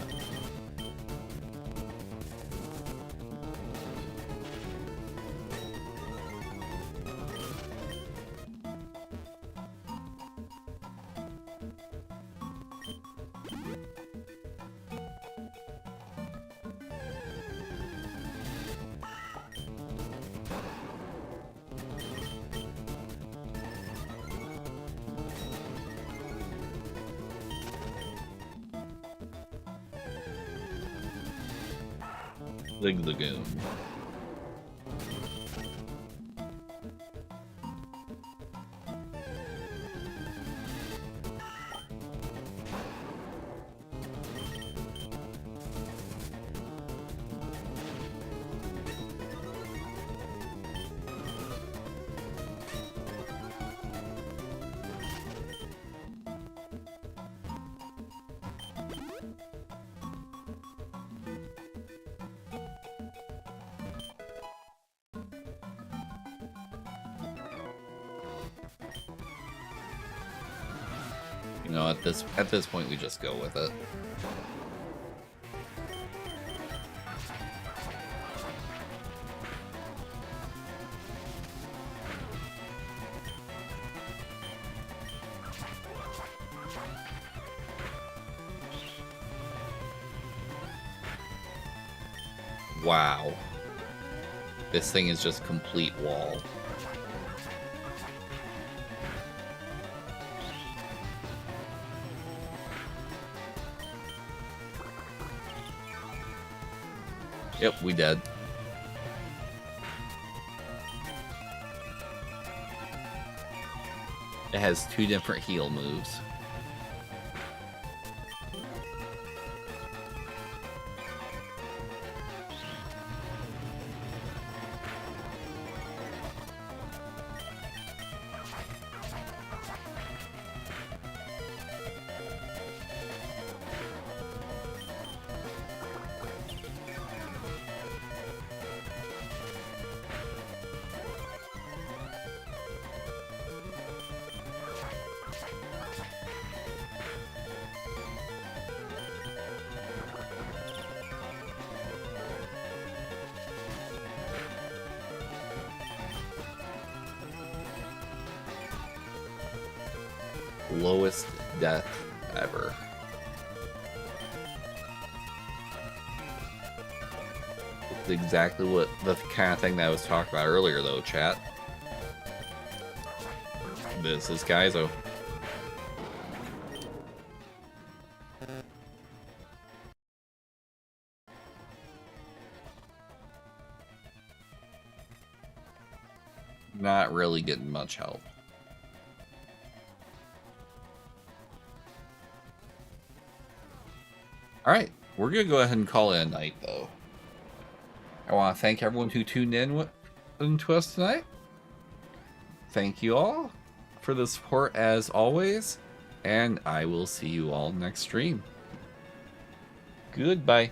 Big Lagoon. You know, at this point, we just go with it. Wow. This thing is just complete wall. Yep, we dead. It has 2 different heal moves. Lowest death ever. It's exactly what the kind of thing that I was talking about earlier, though, chat. This is Kaizo. Not really getting much help. Alright, we're going to go ahead and call it a night, though. I want to thank everyone who tuned in to us tonight. Thank you all for the support as always, and I will see you all next stream. Goodbye.